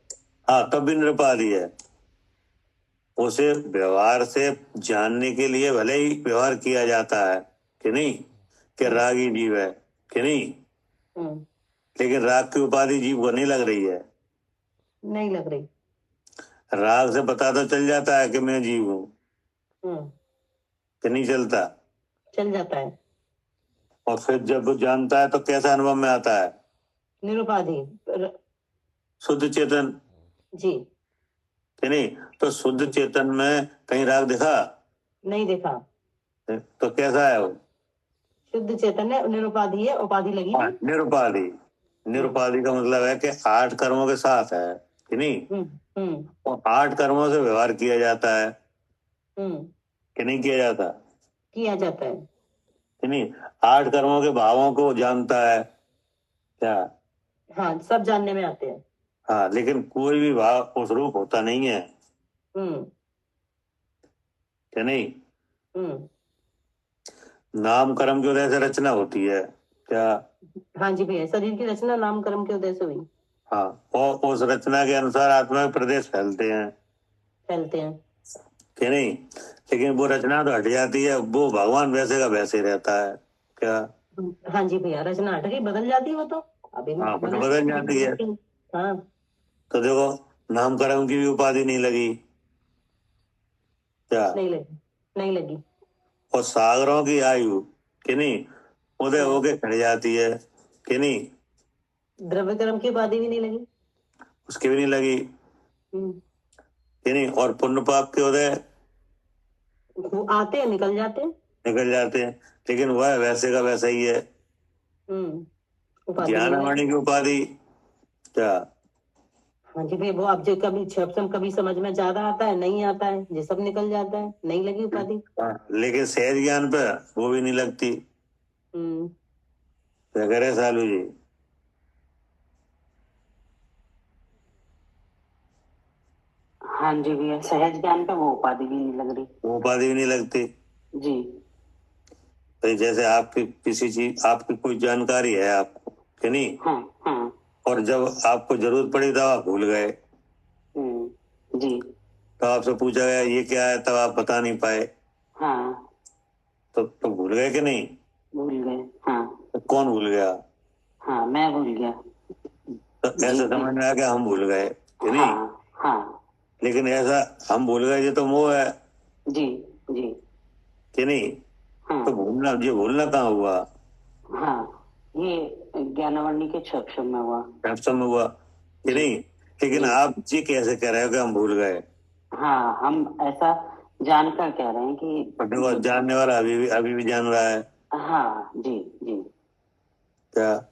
हाँ, तब भी निरुपाधि है। उसे व्यवहार से जानने के लिए भले ही व्यवहार किया जाता है कि नहीं, कि रागी जीव है कि नहीं, लेकिन राग की उपाधि जीव को नहीं लग रही है। नहीं लग रही। राग से पता तो चल जाता है कि मैं जीव हूं कि नहीं चलता? चल जाता है। और फिर जब वो जानता है तो कैसा अनुभव में आता है? निरुपाधि, शुद्ध चेतन। जी। कि नहीं? तो शुद्ध चेतन में कहीं राग दिखा?
नहीं देखा।
तो कैसा है वो?
शुद्ध चेतन है, निरुपाधि है, उपाधि लगी
हाँ,
नहीं।
निरुपाधि। निरुपाधि का मतलब है कि 8 कर्मों के साथ है कि नहीं? और 8 कर्मों से व्यवहार किया जाता है कि नहीं किया जाता?
किया जाता है
कि नहीं? 8 कर्मों के भावों को जानता है क्या?
हाँ, सब जानने में आते हैं।
हाँ, लेकिन कोई भी भाव उस रूप होता नहीं है कि नहीं? नाम कर्म की वजह से रचना होती है क्या?
हाँ जी भैया, शरीर की रचना नाम कर्म के उदय से हुई।
हाँ, और उस रचना के अनुसार आत्मा के प्रदेश फैलते हैं कि नहीं? लेकिन वो रचना तो हट जाती है, वो भगवान वैसे का वैसे ही रहता है क्या?
हाँ जी भैया, रचना हट गई, बदल जाती है वो तो अभी
हाँ, बदल जाती है।
हाँ,
तो देखो, नाम कर्म की भी उपाधि नहीं लगी क्या?
नहीं लगी।
और सागरों की आयु कि नहीं उदय होके खड़ जाती है कि नहीं?
द्रव्य कर्म की उपाधि भी नहीं लगी।
उसकी भी नहीं लगी कि नहीं? और पुण्य पाप के उदय
वो आते हैं, निकल जाते हैं,
लेकिन वह वैसे का वैसा ही है। ज्ञानवाणी की उपाधि क्या?
हाँ जी भैया, वो अब जो कभी छपसम कभी समझ में ज्यादा आता है, नहीं आता है, ये सब निकल जाता है, नहीं लगी उपाधि।
लेकिन सहज ज्ञान पे वो भी नहीं लगती। क्या करे सालू जी?
हाँ जी भैया, सहज ज्ञान पे वो उपाधि भी नहीं लग रही।
वो उपाधि भी नहीं लगती
जी।
तो जैसे आपकी किसी चीज, आपकी कोई जानकारी है आपको कि नहीं?
हाँ।
और जब आपको जरूरत पड़ी तब आप भूल गए।
जी।
तो आपसे पूछा गया ये क्या है, तब आप बता नहीं पाए।
हाँ।
तो भूल गए कि नहीं?
भूल गए। हाँ।
तो कौन भूल गया?
हाँ, मैं भूल गया।
तो ऐसा समझ में आ गया हम भूल गए कि नहीं?
हाँ।
लेकिन ऐसा हम भूल गए ये तो मोह है
जी जी
कि नहीं? तो भूलना कहाँ हुआ?
हाँ, ये ज्ञानवाणी के छक्षम में हुआ।
छक्षम में हुआ कि नहीं? लेकिन आप जी कैसे कह रहे हो कि हम भूल गए?
हाँ, हम ऐसा जानकर कह रहे हैं कि
जानने वाला अभी भी जान रहा है।
हाँ जी जी।
क्या?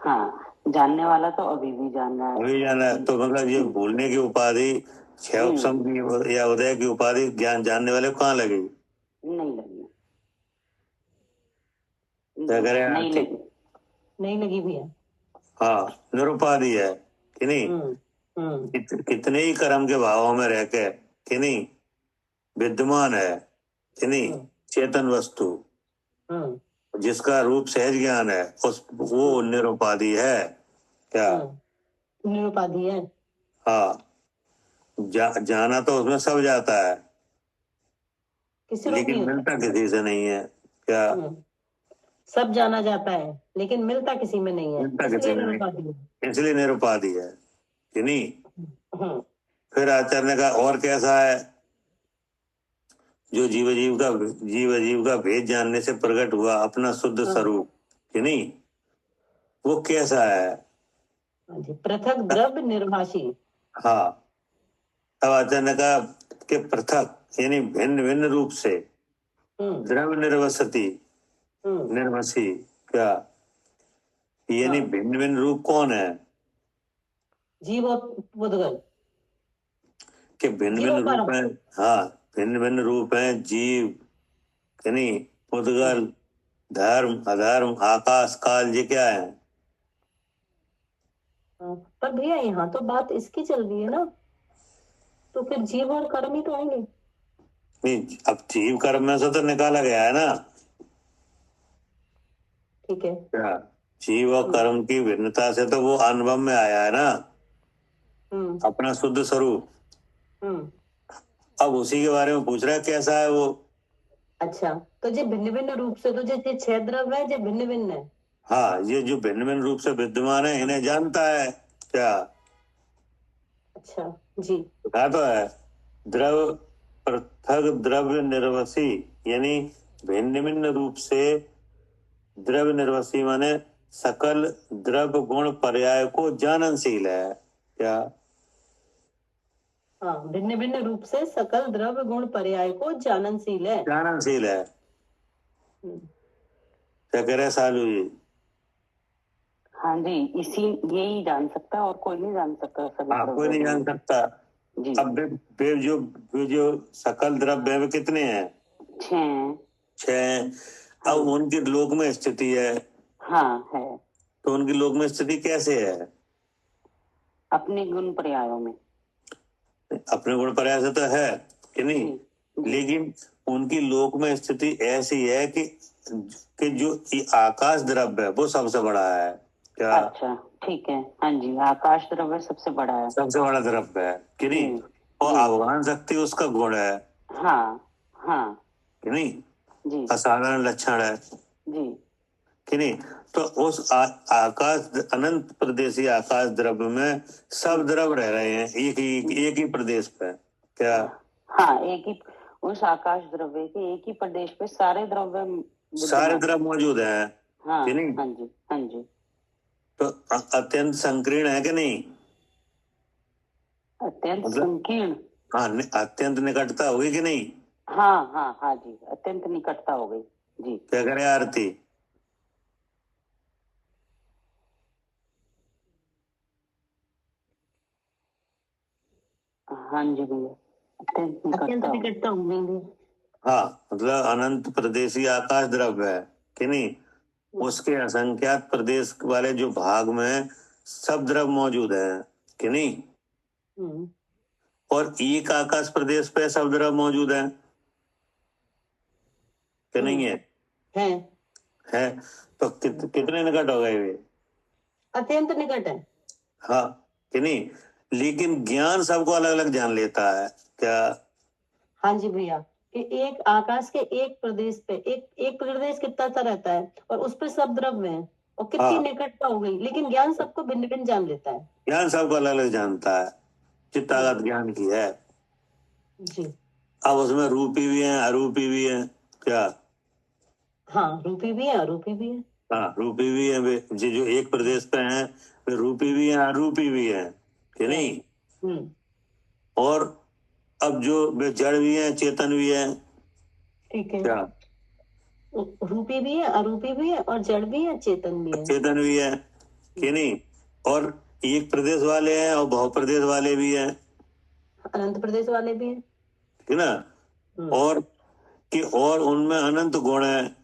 हाँ, जानने वाला तो अभी भी जान रहा है।
अभी जाना है तो मतलब ये भूलने की उपाधि, क्षयपसम की या उदय की उपाधि ज्ञान जानने वाले को कहाँ लगेगी?
नहीं लगी।
क्या करें?
नहीं लगी भैया।
हाँ, निरुपाधि है कि नहीं? कितने ही कर्म के भावों में रह के कि नहीं विद्यमान है कि नहीं चेतन वस्तु, जिसका रूप सहज ज्ञान है, वो निरुपाधि है क्या?
निरुपाधि है।
हाँ, जाना तो उसमें सब जाता है, लेकिन मिलता किसी से नहीं है क्या?
सब जाना जाता है लेकिन मिलता किसी में नहीं है,
इसलिए निरुपाधि है कि नहीं? फिर आचार्य ने कहा और कैसा है? जो जीव का भेद जानने से प्रकट हुआ अपना शुद्ध स्वरूप कि नहीं, वो कैसा है?
पृथक द्रव्य निर्भाषी। हाँ,
तब आचार्य ने कहा कि पृथक यानी भिन्न भिन्न रूप से, द्रव्य निर्वसी क्या? यानी भिन्न भिन्न रूप कौन है?
जीव और पुद्गल
के भिन्न भिन्न रूप है। हाँ, भिन्न भिन्न रूप है जीव यानी पुद्गल, धर्म अधर्म, आकाश काल, ये क्या है?
पर भैया यहाँ तो बात इसकी चल रही है ना, तो फिर जीव और कर्म ही तो आएंगे।
नहीं, अब जीव कर्म में से तो निकाला गया है ना।
ठीक है,
क्या जीव और कर्म की भिन्नता से तो वो अनुभव में आया है ना, अपना शुद्ध स्वरूप। अब उसी के बारे में पूछ रहा है कैसा है वो। अच्छा,
तो जो भिन्न भिन्न रूप से, तो जो 6 द्रव्य है जो भिन्न भिन्न है।
हाँ, ये जो भिन्न भिन्न रूप से विद्यमान है इन्हें जानता है क्या?
अच्छा जी,
कहा तो है द्रव पृथक द्रव्य निर्वसी, यानी भिन्न भिन्न रूप से द्रव्य निर्वसी माने सकल द्रव्य गुण पर्याय को जाननशील है क्या?
हाँ, भिन्न भिन्न रूप से सकल द्रव्य गुण पर्याय को जाननशील है।
जाननशील है।
हम्म,
क्या कह रहे हैं सालू जी?
हाँ जी, इसी यही जान सकता है और कोई नहीं जान सकता सभी
हाँ, कोई नहीं जान सकता।
जी।
अब जो सकल द्रव्य है वे कितने हैं? 6। अब उनकी लोक में स्थिति है।
हाँ है।
तो उनकी लोक में स्थिति कैसे है?
अपने गुण पर्यायों में।
अपने गुण पर्याय से तो है कि नहीं, लेकिन उनकी लोक में स्थिति ऐसी है कि जो आकाश द्रव्य है वो सबसे बड़ा है। क्या?
अच्छा ठीक है, हाँ जी, आकाश द्रव्य सबसे बड़ा है,
सबसे बड़ा द्रव्य है कि नहीं, और अवगाहन शक्ति उसका गुण है।
हाँ हाँ
कि नहीं
जी,
असाधारण लक्षण है
जी
कि नहीं। तो उस आकाश अनंत प्रदेशी आकाश द्रव्य में सब द्रव्य रह रहे हैं एक ही प्रदेश पे। क्या?
हाँ, एक ही उस आकाश द्रव्य के एक ही प्रदेश पे सारे
द्रव्य मौजूद हैं।
हाँ
कि नहीं?
हाँ जी, हाँ जी।
तो अत्यंत संकीर्ण है कि नहीं?
अत्यंत संकीर्ण।
हाँ, अत्यंत निकटता होगी कि नहीं?
हाँ हाँ हाँ जी, अत्यंत निकटता हो गई जी।
क्या करे आरती?
हाँ जी भैया, अत्यंत
निकटता हो गई।
हाँ, मतलब अनंत प्रदेशी आकाश द्रव्य है कि नहीं, उसके असंख्यात प्रदेश वाले जो भाग में सब द्रव्य मौजूद है कि नहीं। और एक आकाश प्रदेश पे सब द्रव्य मौजूद है कि नहीं है? है। तो कितने निकट हो गए वे?
अत्यंत निकट है।
हाँ कि नहीं, लेकिन ज्ञान सबको अलग अलग जान लेता है। क्या?
हाँ जी भैया, कि एक आकाश के एक प्रदेश पे एक प्रदेश कितना सा रहता है और उस पे सब द्रव्य है और कितनी निकटता हो गई, लेकिन ज्ञान सबको भिन्न भिन्न जान लेता है।
ज्ञान सबको अलग अलग जानता है, चित्तागत ज्ञान की है
जी।
अब उसमें रूपी भी है अरूपी भी है। क्या?
हाँ, रूपी भी है अरूपी भी है।
हाँ, रूपी भी है वे जो एक प्रदेश पे हैं, वे रूपी भी है अरूपी भी है कि नहीं। और अब जो वे जड़ भी है चेतन भी है।
ठीक है।
क्या?
रूपी भी है अरूपी भी है और जड़ भी है चेतन भी है।
चेतन भी है कि नहीं। और एक प्रदेश वाले हैं और बहु प्रदेश वाले भी हैं,
अनंत प्रदेश वाले भी हैं,
है ना। और उनमें अनंत गुण है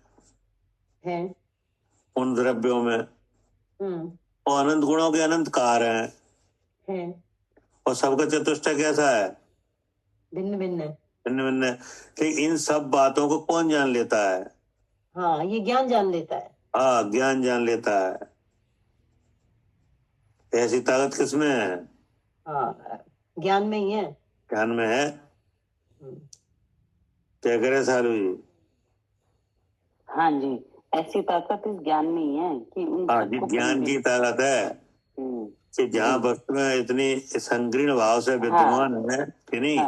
उन द्रव्यों में, और अनंत गुणों के अनंत कार हैं। और सबका चतुष्टय कैसा है?
भिन्न भिन्न है।
भिन्न भिन्न है। लेकिन इन सब बातों को कौन जान लेता है?
हाँ, ये ज्ञान जान लेता है।
हाँ, ज्ञान जान लेता है। ऐसी ताकत किसमें है?
हाँ, ज्ञान में ही है।
ज्ञान में है। क्या करे सालू जी?
हाँ जी, ऐसी ताकत इस ज्ञान में ही है कि
हाँ जी, ज्ञान की ताकत है कि जहाँ वस्तुएं इतनी संकीर्ण भाव से विद्यमान है कि नहीं,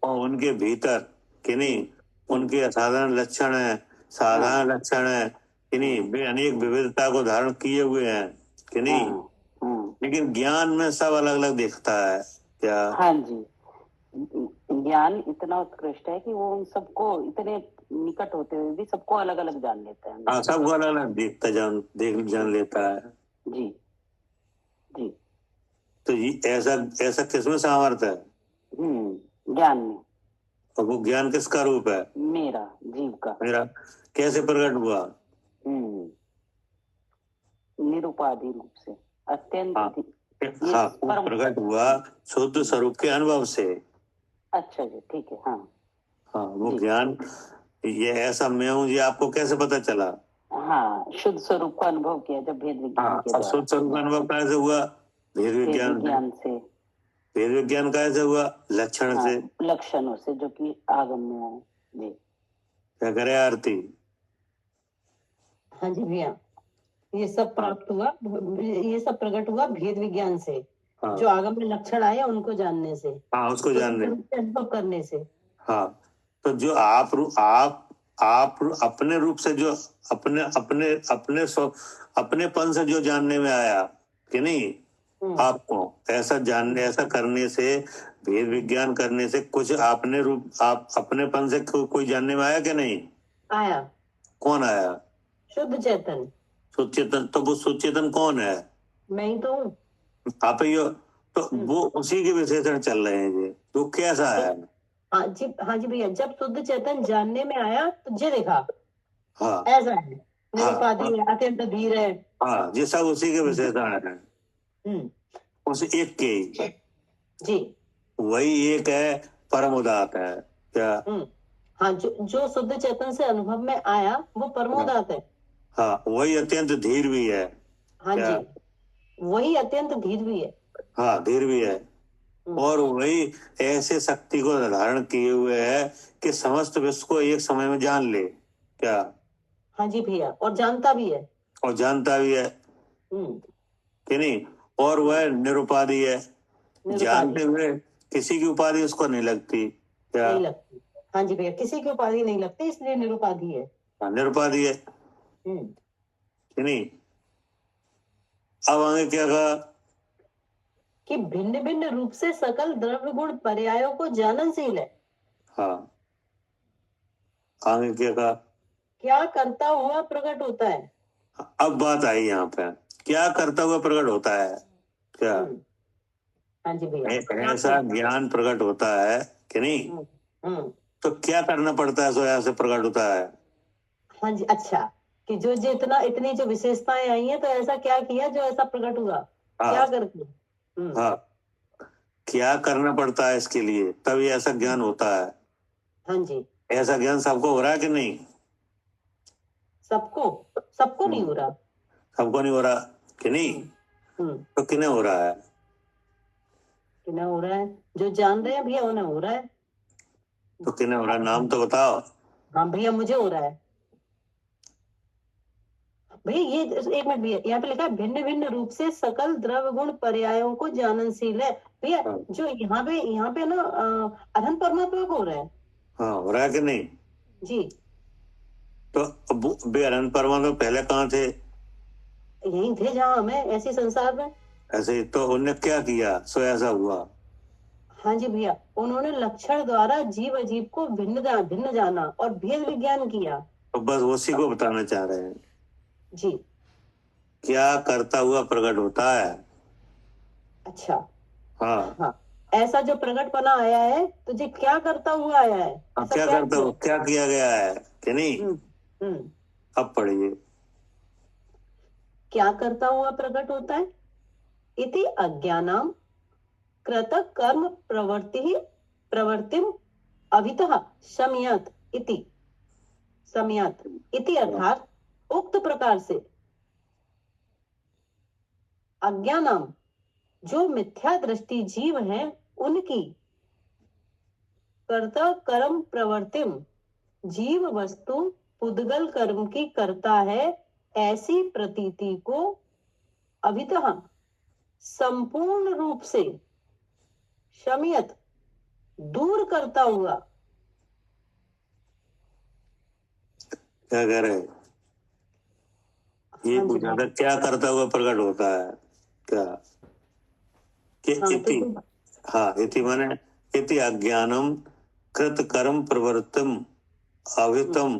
और उनके भीतर कि नहीं उनके असाधारण लक्षण है, साधारण लक्षण है कि नहीं, वे अनेक विविधता को धारण किए हुए हैं कि नहीं। लेकिन ज्ञान में सब अलग अलग दिखता है। क्या?
हाँ जी, ज्ञान इतना उत्कृष्ट है कि वो उन सबको इतने निकट होते हुए भी सबको अलग अलग जान लेता है।
हाँ, सबको अलग अलग जान लेता है।
जी जी।
तो ये ऐसा किसमें सामर्थ्य है?
ज्ञान में।
और वो ज्ञान किसका रूप है?
मेरा, जीव का।
मेरा कैसे प्रकट हुआ?
निरुपाधि रूप से, अत्यंत।
हाँ, वो प्रकट हुआ शुद्ध स्वरूप के अनुभव से।
अच्छा जी, ठीक है।
हाँ, वो ज्ञान ये ऐसा मैं हूँ ये आपको कैसे पता चला?
हाँ, शुद्ध स्वरूप का अनुभव किया जब भेद विज्ञान के द्वारा।
शुद्ध स्वरूप का अनुभव कैसे हुआ? भेद विज्ञान से। भेद विज्ञान कैसे हुआ? लक्षण से,
लक्षणों से जो कि आगम में आए जी।
क्या करे आरती?
हाँ जी भैया, ये सब प्राप्त हुआ, ये सब प्रकट हुआ भेद विज्ञान से। जो आगम में लक्षण आए उनको जानने से। हाँ, उसको जानने, अनुभव करने से। हाँ,
तो जो आप अपने रूप से जो अपनेपन से जो जानने में आया कि नहीं, आपको ऐसा जानने, ऐसा करने से, भेद विज्ञान करने से कुछ आपने रूप, आप अपनेपन से कोई जानने में आया कि नहीं
आया?
कौन आया?
शुद्ध चेतन।
शुद्ध चेतन। तो वो शुद्ध चेतन कौन है?
मैं ही तो हूँ।
आप ही हो। तो वो उसी के विशेषण चल रहे हैं ये। तो कैसा है?
हाँ जी भैया, जब शुद्ध चेतन जानने में आया तो जे देखा।
हाँ
ऐसा है, निरुपाधि है, अत्यंत धीर है।
हाँ, ये सब उसी के विशेषण है, उस एक के ही।
जी,
वही एक है, परम उदात है क्या?
हाँ, जो शुद्ध चेतन से अनुभव में आया वो परमोदात है।
हाँ, वही अत्यंत धीर भी है।
हाँ जी, वही अत्यंत धीर भी है।
हाँ, धीर भी है। और वही ऐसे शक्ति को धारण किए हुए है कि समस्त विश्व को एक समय में जान ले क्या?
हाँ जी भैया, और जानता भी है।
और जानता भी है कि नहीं? और वह निरुपाधि है, जानते हुए किसी की उपाधि उसको नहीं लगती क्या?
नहीं लगती। हाँ जी भैया, किसी की उपाधि नहीं लगती, इसलिए निरुपाधि है।
हाँ, निरुपाधि है कि नहीं? अब आगे क्या कहा
कि भिन्न भिन्न रूप से सकल द्रव्य गुण पर्यायों को जाननशील है।
हाँ, आगे क्या कहा?
क्या करता हुआ प्रकट होता है।
अब बात आई यहाँ पे, क्या करता हुआ प्रकट होता है क्या?
हाँ जी भैया,
ऐसा ज्ञान प्रकट होता है कि नहीं? तो क्या करना पड़ता है? सोया से प्रकट होता है।
हाँ जी, अच्छा, कि जो इतनी जो विशेषताएं आई हैं, तो ऐसा क्या किया जो ऐसा प्रकट हुआ? क्या करके?
हाँ, क्या करना पड़ता है इसके लिए, तभी ऐसा ज्ञान होता है।
हाँ जी,
ऐसा ज्ञान सबको हो रहा है कि नहीं?
सबको नहीं हो रहा।
सबको नहीं हो रहा कि नहीं? तो किन्हें हो रहा है?
किन्हें हो रहा है? जो जान रहे हैं भैया, उन्हें हो रहा है।
तो किन्हें हो रहा है, नाम तो बताओ।
हाँ भैया, मुझे हो रहा है भैया। ये एक मिनट भैया, यहाँ पे लिखा है भिन्न भिन्न रूप से सकल द्रव्य गुण पर्यायों को जाननशील है भैया। जो यहाँ पे ना अनंत परमात्मा को हो रहा है।
हाँ, हो रहा है कि नहीं
जी?
तो वे अनंत परमात्मा पहले कहाँ थे?
यही थे जहाँ हमें ऐसे संसार में।
ऐसे ही तो उन्होंने क्या किया सो ऐसा हुआ?
हाँ जी भैया, उन्होंने लक्षण द्वारा जीव अजीव को भिन्न जाना और भेद विज्ञान किया।
तो बस उसी को बताना चाह रहे हैं
जी।
क्या करता हुआ प्रकट होता है।
अच्छा,
हाँ,
ऐसा जो प्रकटपना आया है, तो जी क्या करता हुआ आया है?
क्या करता हुआ, क्या किया गया है कि नहीं? अब पढ़िए,
क्या करता हुआ प्रकट होता है? इति अज्ञानाम कृत कर्म प्रवृत्तिम अभितः शम्यात इति अर्थात उक्त प्रकार से अज्ञानाम, जो मिथ्या दृष्टि जीव हैं, उनकी कर्ता कर्म प्रवृत्तिम, जीव वस्तु पुद्गल कर्म की करता है, ऐसी प्रतीति को अभितः संपूर्ण रूप से शमियत, दूर करता हुआ।
क्या कह रहे? ये पूछा था, क्या करता हुआ प्रकट होता है क्या? इति माने इति अज्ञानम कृत कर्म प्रवृत्तम अभितम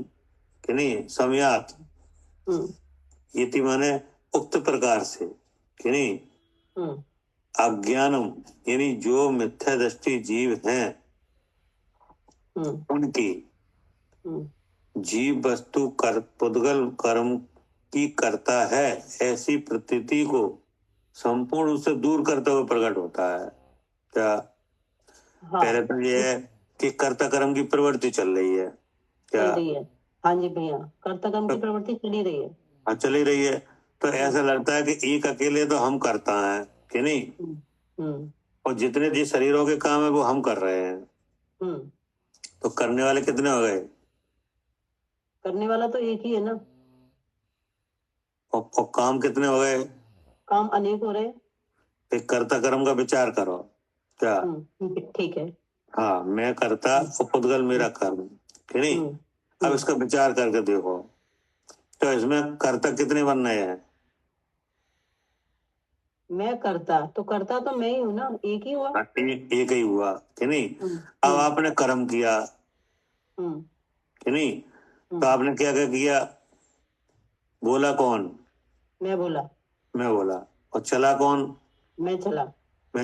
कि नहीं सम्यात। इति माने उक्त प्रकार से कि नहीं, अज्ञानम यानी जो मिथ्या दृष्टि जीव हैं, उनकी जीव वस्तु पुद्गल कर्म की करता है, ऐसी प्रतीति को संपूर्ण रूप से दूर करते हुए प्रकट होता है क्या? पहले तो ये है कि कर्ता कर्म की प्रवृत्ति चल रही है क्या? हाँ जी भैया, कर्ता कर्म की प्रवृत्ति चली रही है। हाँ, चली रही है। तो ऐसा लगता है कि एक अकेले तो हम करता है कि नहीं, और जितने जी शरीरों के काम है वो हम कर रहे हैं। तो करने वाले कितने हो गए? करने वाला तो एक ही है ना। और काम कितने हो गए? काम अनेक हो रहे। एक कर्ता कर्म का विचार करो क्या? ठीक है। हाँ, मैं करता और पुद्गल मेरा कर्म कि नहीं। अब इसका विचार करके देखो, तो इसमें कर्ता कितने बन रहे हैं?
मैं करता तो मैं ही हूँ ना, एक ही हुआ।
एक ही हुआ कि नहीं। अब आपने कर्म किया कि नहीं, तो आपने क्या क्या किया, बोला कौन,
मैं बोला,
और चला कौन, मैं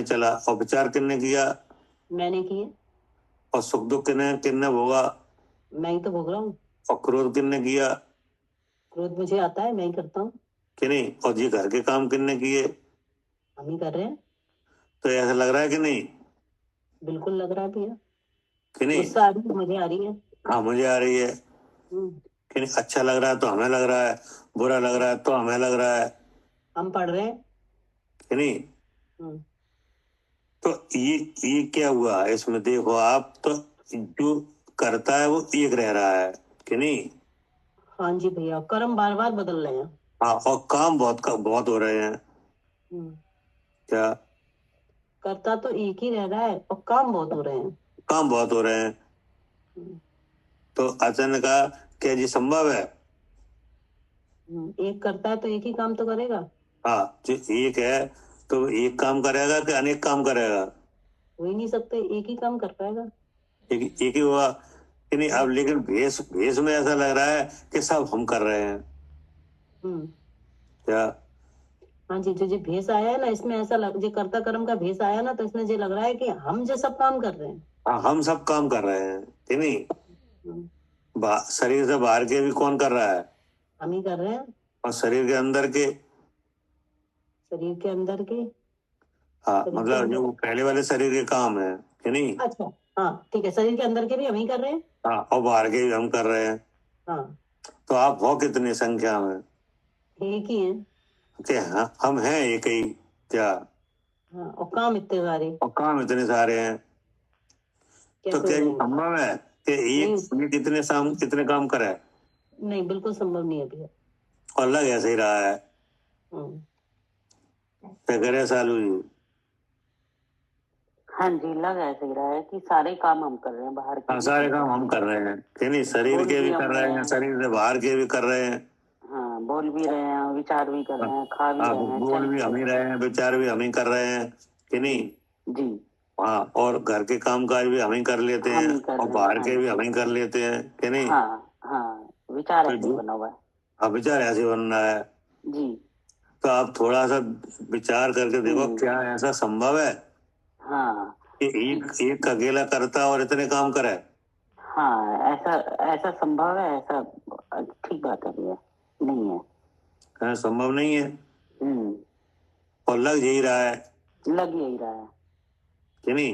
चला, और विचार किसने किया,
मैंने किए,
और सुख दुख किसने भोगा,
मैं ही तो भोग रहा हूँ।
और क्रोध किसने किया,
क्रोध मुझे आता है, मैं ही करता हूँ
कि नहीं। और ये घर के काम किसने किए,
हम ही कर रहे हैं।
तो ऐसा लग रहा है कि नहीं,
बिल्कुल लग रहा है भैया,
कि नहीं।
गुस्सा आ रही है, मुझे आ रही है।
हाँ, मुझे आ रही है कि नहीं। अच्छा लग रहा है तो हमें लग रहा है, बुरा लग रहा है तो हमें लग रहा है,
हम पढ़ रहे हैं
कि नहीं। तो ये क्या हुआ इसमें, देखो आप, तो जो करता है वो एक रह रहा है कि नहीं।
हाँ जी भैया, कर्म बार बार बदल रहे हैं।
हाँ, और काम बहुत हो रहे हैं। क्या,
करता तो एक ही रह रहा है और काम बहुत हो रहे हैं।
काम बहुत हो रहे हैं। तो अचानक का क्या जी संभव है।
एक करता है तो एक ही काम तो करेगा।
हाँ, जो एक है तो एक काम करेगा कि अनेक काम करेगा,
हो ही नहीं सकते, एक ही काम कर पाएगा।
एक ही हुआ कि नहीं। अब लेकिन भेष में ऐसा लग रहा है कि सब हम कर रहे हैं। क्या,
हाँ जी, जो भेष आया है ना, इसमें ऐसा जो कर्ता कर्म का भेष आया ना, तो इसमें जो लग रहा है कि हम जो सब काम कर रहे हैं।
हाँ, हम सब काम कर रहे हैं कि नहीं। शरीर से बाहर के भी कौन कर रहा है,
हम ही कर रहे हैं।
और शरीर के अंदर के, हाँ, मतलब जो पहले वाले शरीर के काम है कि नहीं।
अच्छा, हाँ ठीक है, शरीर के अंदर के भी हम ही कर रहे हैं।
हाँ, और बाहर के भी हम कर रहे हैं।
हाँ,
तो आप हो कितनी संख्या में,
एक ही है।
क्या, हाँ, हम हैं एक ही। क्या,
हाँ, और काम इतने
सारे हैं। तो क्या ये संभव है कि एक कितने काम करे।
नहीं, बिल्कुल संभव नहीं है भैया।
और लग ऐसे ही रहा है, करे सालू जी।
हाँ जी, लग ऐसे ही रहा है कि सारे काम हम कर रहे हैं, बाहर के।
हाँ, सारे काम हम कर रहे हैं कि नहीं, शरीर के भी कर रहे हैं, शरीर से बाहर के भी कर रहे हैं।
हाँ, बोल भी रहे हैं, विचार भी कर रहे हैं, खा भी रहे हैं,
बोल भी हम ही रहे हैं, विचार भी हम ही कर रहे हैं कि नहीं
जी।
हाँ, और घर के काम काज भी हम ही कर लेते हैं, और बाहर के भी हम ही कर लेते हैं कि नहीं।
हाँ, विचार ऐसे बना हुआ है।
हाँ, विचार ऐसे बन रहा है
जी।
तो आप थोड़ा सा विचार करके देखो, क्या ऐसा संभव है
हाँ,
कि एक अकेला करता और इतने काम करे।
हाँ, ऐसा संभव है, ऐसा ठीक बात है भैया, नहीं है,
संभव नहीं है। और लग यही रहा है कि नहीं।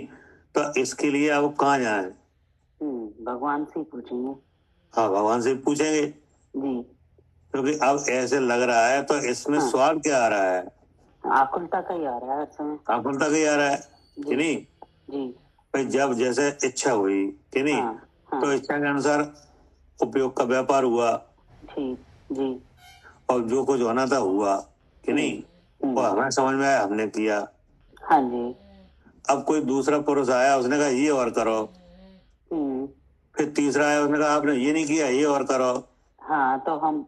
तो इसके लिए आप कहाँ जाए,
भगवान से पूछेंगे।
हाँ, भगवान से पूछेंगे
जी,
क्योंकि अब ऐसे लग रहा है तो इसमें स्वाद क्या आ रहा है,
आकुलता का ही आ रहा है हर समय,
आकुलता का ही आ रहा है कि नहीं।
जी,
भाई जब जैसे इच्छा हुई कि नहीं, तो इच्छा के अनुसार उपयोग का व्यापार हुआ,
जी,
और जो कुछ होना था हुआ कि नहीं, वो हमें समझ में आया, हमने किया।
हाँ जी।
अब कोई दूसरा पुरुष आया, उसने कहा ये और करो, फिर तीसरा आया, उसने कहा आपने ये नहीं किया, ये और करो।
हाँ, तो हम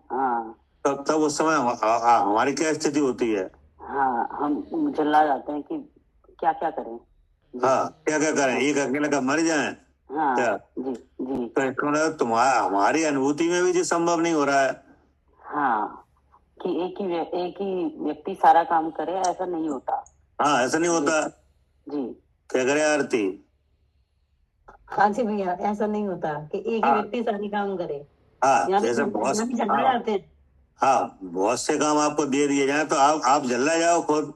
तब उस समय हमारी क्या स्थिति होती है।
हाँ, हम चिल्ला जाते हैं कि क्या क्या करें।
हाँ, क्या क्या करें, एक अकेले का मर जाए।
हाँ,
क्या,
जी,
तो इसका मतलब तुम्हारा हमारी अनुभूति में भी जो संभव नहीं हो रहा है।
हाँ, कि एक ही व्यक्ति सारा काम करे, ऐसा नहीं होता।
हाँ, ऐसा नहीं होता
जी।
क्या करे आरती।
हाँ जी भैया, ऐसा नहीं होता कि एक ही व्यक्ति सारे काम करे।
हाँ, जैसे बहुत बहुत से काम आपको दे दिए जाए तो आप जल्ला जाओ खुद।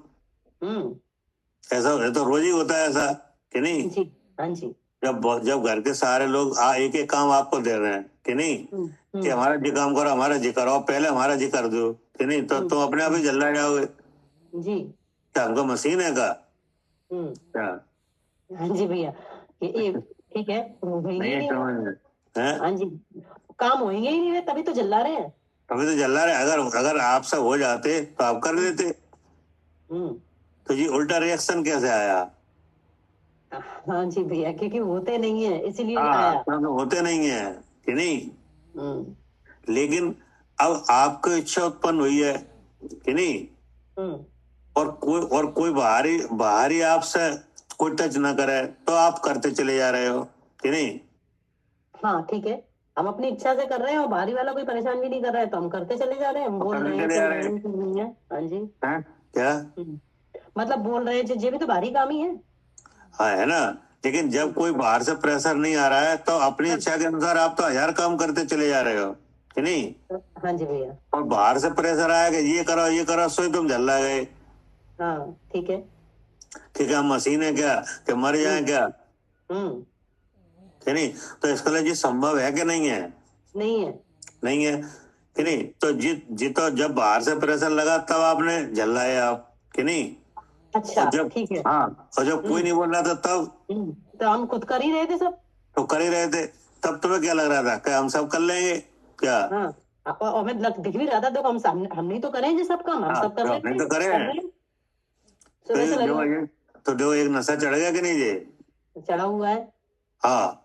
ऐसा तो रोज ही होता है ऐसा कि नहीं।
जी, हाँ जी।
जब घर के सारे लोग एक एक काम आपको दे रहे हैं कि नहीं, कि हमारा जी काम करो, हमारा जी करो, पहले हमारा जी कर दो कि नहीं, तो तुम अपने आप ही जल्ला जाओगे जी। क्या हमको मशीन है का क्या।
हाँ जी भैया, ये ठीक है, हाँ जी, काम होंगे ही नहीं, तभी तो जल्ला रहे हैं।
अगर आपसे हो जाते तो आप कर लेते। तो ये उल्टा रिएक्शन कैसे आया। हाँ
जी भैया, क्योंकि होते नहीं है इसीलिए आया।
होते नहीं है कि नहीं। लेकिन अब आपको इच्छा उत्पन्न हुई है कि नहीं, और कोई बाहरी बाहरी आपसे कोई टच ना करे तो आप करते चले जा रहे हो कि नहीं?
हाँ ठीक है, हम अपनी इच्छा से कर रहे हैं और बाहरी वाला कोई परेशान भी नहीं कर रहा है तो हम करते चले जा रहे हैं, हम बोल
करते
रहे हैं
चले
चल
जा
रहे
रहे हैं।
हैं, नहीं है। हाँ जी।
हैं? क्या?
मतलब बोल रहे हैं ये भी तो बाहरी काम ही है।
हाँ, है ना। लेकिन जब कोई बाहर से प्रेशर नहीं आ रहा है तो अपनी इच्छा के अनुसार आप तो 1000 काम करते चले जा रहे हो कि नहीं?
हाँ जी भैया।
और बाहर से प्रेशर आया कि ये करो सो ही तुम झल्ला गए।
हाँ ठीक है।
कि क्या मशीन है क्या कि मर जाए क्या कि नहीं? तो इसके लिए जी संभव है कि नहीं है?
नहीं है।
नहीं है कि नहीं? तो तो जब बाहर से प्रेशर लगा तब आपने झल्लाए आप कि नहीं?
अच्छा
और जब
ठीक है।
हाँ, और जब कोई नहीं बोल रहा था तब
तो हम खुद कर ही रहे थे सब।
तो कर ही रहे थे। तब तुम्हें क्या लग रहा था कि हम सब कर लेंगे क्या?
हाँ, और हमें दिख भी रहा था, देखो हम सामने, हमने तो करे हैं जी सब काम, हम
हाँ,
सब कर
तो
लेते
हमने
हैं,
तो करे
कर
हैं।
रहे हैं।
तो
सुबह से लगे
देखो एक नशा चढ़ गया कि नहीं ये?
चढ़ा हुआ है।
हाँ,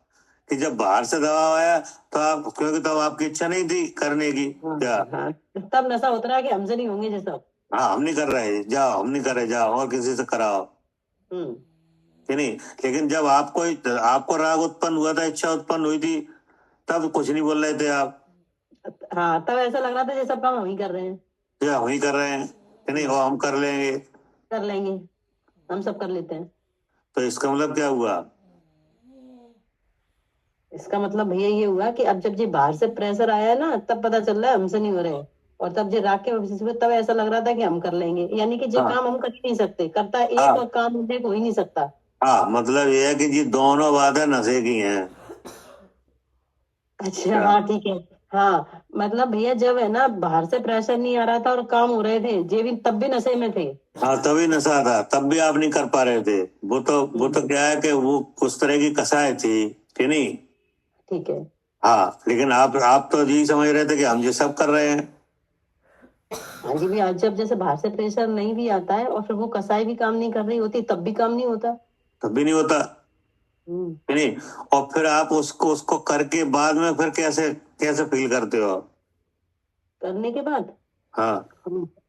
कि जब बाहर से दबाव आया तो आप, क्योंकि तब आपकी इच्छा नहीं थी करने की क्या?
हाँ, तब नशा उतरा कि हमसे नहीं होंगे ये सब।
हाँ, हम नहीं कर रहे, जाओ हम नहीं कर रहे, जाओ और किसी से कराओ कि नहीं? लेकिन जब आपको राग उत्पन्न हुआ था, इच्छा उत्पन्न हुई थी, तब कुछ नहीं बोल रहे थे आप।
हाँ, तब ऐसा लग रहा था ये सब काम हम ही कर रहे हैं,
या वही कर रहे हैं कि नहीं? और हम कर लेंगे,
कर लेंगे, हम सब कर लेते हैं।
तो इसका मतलब क्या हुआ?
इसका मतलब भैया ये हुआ कि अब जब ये बाहर से प्रेशर आया ना, तब पता चल रहा है हमसे नहीं हो रहे, और तब जो राग के वजह से तब ऐसा लग रहा था कि हम कर लेंगे, यानी कि जो
हाँ।
काम हम कर ही नहीं सकते, करता एक
हाँ।
और काम एक हो ही नहीं सकता।
हाँ, मतलब ये है कि जी दोनों बातें नशे की हैं।
अच्छा हाँ ठीक है। हाँ मतलब भैया जब है ना बाहर से प्रेशर नहीं आ रहा था और काम हो रहे थे, ये भी तब भी नशे में थे।
हाँ, तभी नशा था, तब भी आप नहीं कर पा रहे थे। वो तो क्या है कि वो उस तरह की कसाई थी कि नहीं?
ठीक है।
हाँ, लेकिन आप तो जी समझ रहे थे कि हम ये सब कर रहे हैं।
हाँ जी भैया, जब जैसे बाहर से प्रेशर नहीं भी आता है और फिर वो कसाई भी काम नहीं कर रही होती, तब भी काम नहीं होता।
तब भी नहीं होता कि नहीं? और फिर आप उसको करके बाद में फिर कैसे कैसे फील करते हो?
करने के बाद
हाँ,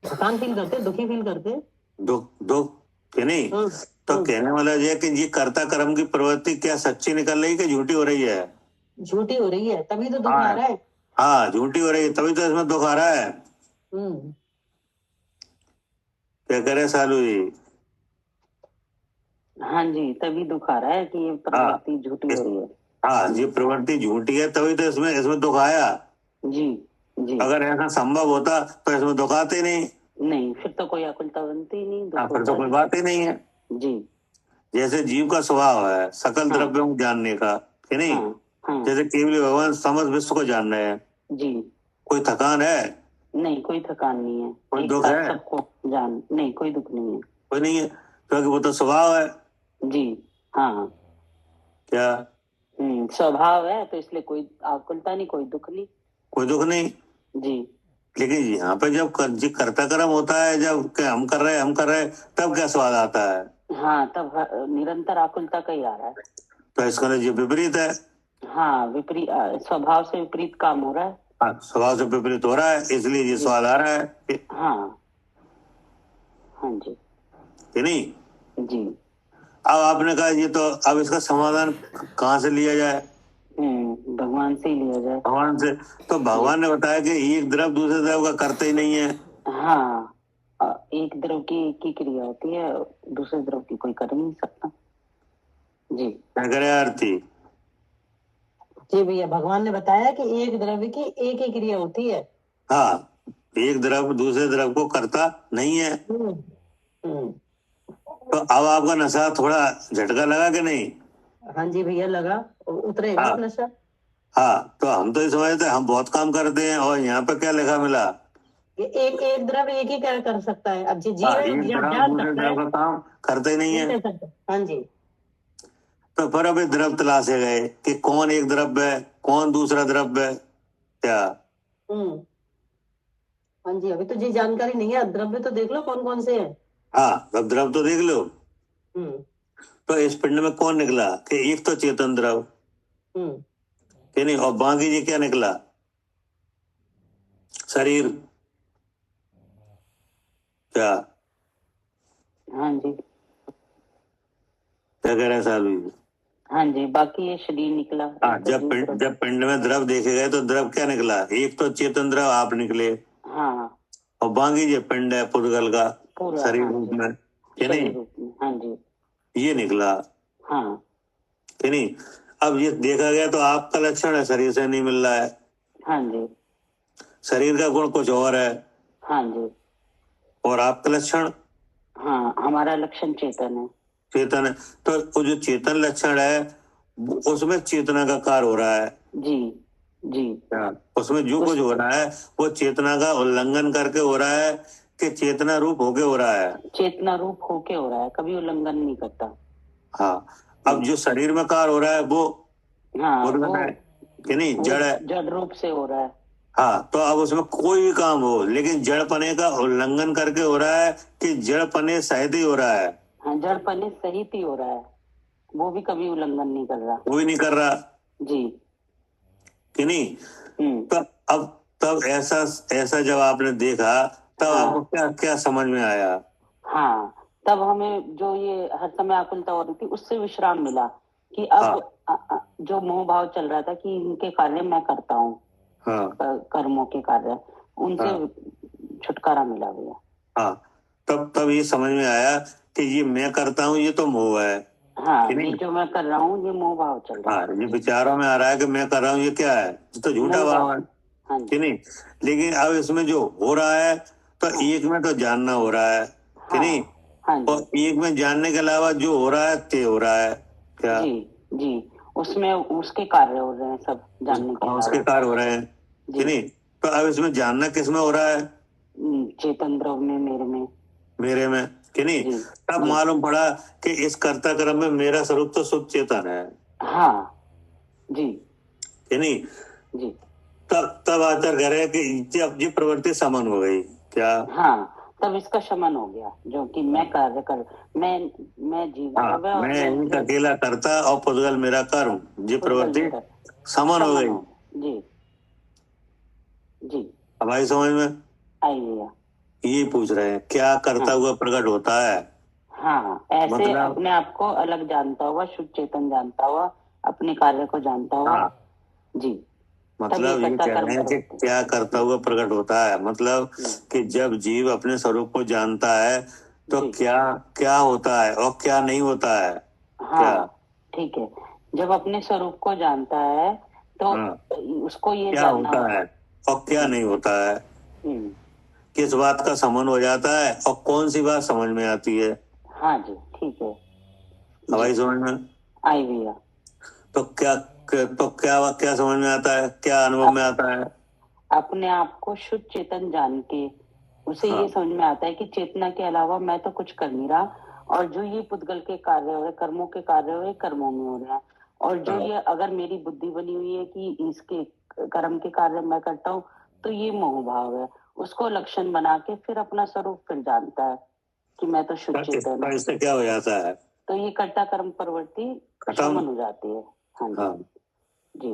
थकान फील करते, दुखी फील करते।
दुख कि नहीं? तो कहने वाला ये है कि ये कर्ता कर्म की प्रवृत्ति क्या सच्ची निकल रही है कि झूठी हो रही है?
झूठी हो रही है, तभी तो दुख
हाँ।
आ रहा है।
हाँ, झूठी हो रही है, तभी तो इसमें दुख आ रहा है। क्या करे सालू जी?
हाँ जी, तभी दुख आ रहा है कि ये प्रवृत्ति झूठी हो रही है।
हाँ, ये प्रवृत्ति झूठी है, तभी तो इसमें दुख आया।
जी जी।
अगर ऐसा संभव होता तो इसमें दुख आते
नहीं, फिर तो कोई आकुलता बनती ही नहीं,
फिर तो कोई बात ही नहीं है।
जी।
जैसे जीव का स्वभाव है सकल द्रव्यों को जानने का कि नहीं? जैसे केवल भगवान समस्त विश्व को जान रहे हैं
जी।
कोई थकान है?
नहीं, कोई थकान नहीं है।
कोई दुख है?
सबको नहीं, कोई दुख नहीं है।
कोई नहीं है, क्योंकि वो तो स्वभाव है।
जी हाँ।
क्या?
स्वभाव है, तो इसलिए कोई आकुलता नहीं, कोई दुख नहीं।
कोई दुख नहीं
जी।
लेकिन यहाँ पे जब कर्ता कर्म होता है, जब हम कर रहे हैं, तब क्या स्वाद आता है?
हाँ, तब निरंतर आकुलता का ही आ रहा है।
तो इसका जो विपरीत है।
हाँ, विपरीत, स्वभाव से विपरीत काम हो रहा है।
हाँ, स्वभाव से विपरीत हो रहा है, इसलिए ये स्वाद आ रहा है।
हाँ हाँ जी
कि नहीं?
जी।
अब आपने कहा ये तो, अब इसका समाधान कहाँ से लिया जाए?
भगवान से ही लिया जाए।
भगवान से। तो भगवान ने बताया कि एक द्रव दूसरे द्रव का करते ही नहीं है।
हाँ, एक द्रव की एक ही क्रिया होती है, दूसरे द्रव की कोई कर नहीं सकता। जी।
क्या करे आरती?
जी भैया, भगवान ने बताया कि एक द्रव्य की एक ही क्रिया होती है।
हाँ, एक द्रव दूसरे द्रव को करता नहीं है। तो अब आपका नशा थोड़ा झटका लगा कि नहीं?
हाँ जी भैया, लगा, उतरेगा
हाँ।
नशा।
हाँ, तो हम तो ये समझते हम बहुत काम करते हैं, और यहाँ पे क्या लिखा मिला?
एक द्रव्य एक ही क्या कर सकता है? अब जीव
एक द्रव दूसरे द्रव का काम करते ही नहीं है।
हाँ जी।
तो फिर अभी द्रव तलाशे गए कि कौन एक द्रव्य है, कौन दूसरा द्रव्य है क्या?
हाँ जी, अभी तो जी जानकारी नहीं है, द्रव्य तो देख लो कौन कौन से है।
हाँ, अब द्रव तो देख लो। तो इस पिंड में कौन निकला कि एक तो चेतन द्रव कि नहीं, और बाकी जी क्या निकला? शरीर। क्या?
हाँ जी,
क्या कह रहे हैं सालू जी?
हाँ जी, बाकी ये शरीर निकला।
हाँ, जब पिंड में द्रव देखे गए तो द्रव क्या निकला? एक तो चेतन द्रव आप निकले,
हाँ,
और बाकी जो पिंड है पुद्गल का
पूरा,
शरीर
हाँ
रूप
जी,
में, कि नहीं,
शरीर रूप में, हाँ जी,
ये निकला,
हाँ,
कि नहीं। अब ये देखा गया तो आपका लक्षण है, शरीर से नहीं मिल रहा है,
हाँ जी,
शरीर का गुण कुछ और है,
हाँ जी,
और आपका लक्षण
हाँ, हमारा लक्षण चेतन है।
चेतन है। तो वो जो चेतन लक्षण है उसमें चेतना का कार्य हो रहा है,
जी, जी,
उसमें जो कुछ हो रहा है वो चेतना का उल्लंघन करके हो रहा है कि चेतना रूप होके हो रहा है?
चेतना रूप होके हो रहा है, कभी उल्लंघन नहीं करता।
हाँ, अब जो शरीर में कार्य हो रहा है वो
हाँ,
उर्वरक
वो
है कि नहीं, जड़ है।
जड़ रूप से हो रहा है।
हाँ, तो अब उसमें कोई भी काम हो लेकिन जड़पने का उल्लंघन करके हो रहा है कि जड़पने सहित ही हो रहा है?
हाँ, जड़पने सहित ही हो रहा है, वो भी कभी उल्लंघन नहीं कर रहा।
कोई नहीं कर रहा,
जी,
कि नहीं। तो अब तब ऐसा जब आपने देखा तब
हाँ,
आपको क्या क्या समझ में आया?
हाँ, तब हमें जो ये हर समय आकुलता हो रही थी उससे विश्राम मिला कि अब जो मोह भाव चल रहा था कि इनके कार्य मैं करता हूँ,
हाँ,
कर्मों के कार्य, उनसे छुटकारा मिला भैया।
हाँ, तब ये समझ में आया कि ये मैं करता हूँ ये तो मोह है,
हाँ,
कि नहीं।
ये जो मैं कर रहा हूँ ये मोह भाव चल रहा है।
हाँ, ये विचारों में आ रहा है कि मैं कर रहा हूँ, ये क्या है? ये तो झूठा भाव है,
हाँ
कि नहीं। लेकिन अब इसमें जो हो रहा है तो एक में तो जानना हो रहा है, कि नहीं, और एक में जानने के अलावा जो हो रहा है ते हो रहा है क्या?
जी, जी, उसमें उसके कार्य हो रहे हैं सब जानने के अलावा।
उसके कार्य हो रहे हैं, कि नहीं। तो अब इसमें जानना किसमें हो रहा है?
चेतन द्रव में,
मेरे में, कि नहीं। तब मालूम पड़ा कि इस कर्ता कर्म में मेरा स्वरूप तो शुद्ध चेतन है।
हाँ जी,
कि नहीं।
जी,
तब आचार्य कह रहे हैं कि जब ये प्रवृत्ति समन हो गई क्या?
हाँ, तब इसका शमन हो गया, जो कि मैं कार्य कर, मैं जीव,
हाँ, मैं अकेला करता और पुद्गल मेरा कर्म, ये प्रवृत्ति समन हो गई।
जी, जी,
अब आई समझ में?
आई भैया।
ये पूछ रहे हैं क्या करता हुआ प्रकट होता है?
हाँ, ऐसे मतलब अपने आप को अलग जानता हुआ, शुद्ध चेतन जानता हुआ, अपने कार्य को जानता हुआ। जी,
मतलब ये कह रहे हैं कि क्या करता हुआ प्रकट होता है, मतलब कि जब जीव अपने स्वरूप को जानता है तो क्या क्या होता है और क्या नहीं होता है।
हाँ, ठीक है, जब अपने स्वरूप को जानता है तो उसको ये
क्या होता है और क्या नहीं होता है, किस बात का समन हो जाता है और कौन सी बात समझ में आती है।
हाँ जी, ठीक है,
हवाई समझ में
आई भैया।
तो क्या समझ में आता है, क्या अनुभव में आता है?
अपने आप को शुद्ध चेतन जान के उसे ये समझ में आता है कि चेतना के अलावा मैं तो कुछ कर नहीं रहा, और जो ये पुद्गल के कार्य हो रहे, कर्मों के कार्य हो रहे, कर्मों में हो रहे हैं, और जो ये अगर मेरी बुद्धि बनी हुई है कि इसके कर्म के कार्य मैं करता हूँ तो ये मोह भाव है, उसको लक्षण बना के फिर अपना स्वरूप फिर जानता है कि मैं तो शुद्ध चेतन हूँ।
इससे क्या हो जाता है?
तो ये कर्ता कर्म प्रवृत्ति खत्म हो जाती है। हाँ जी,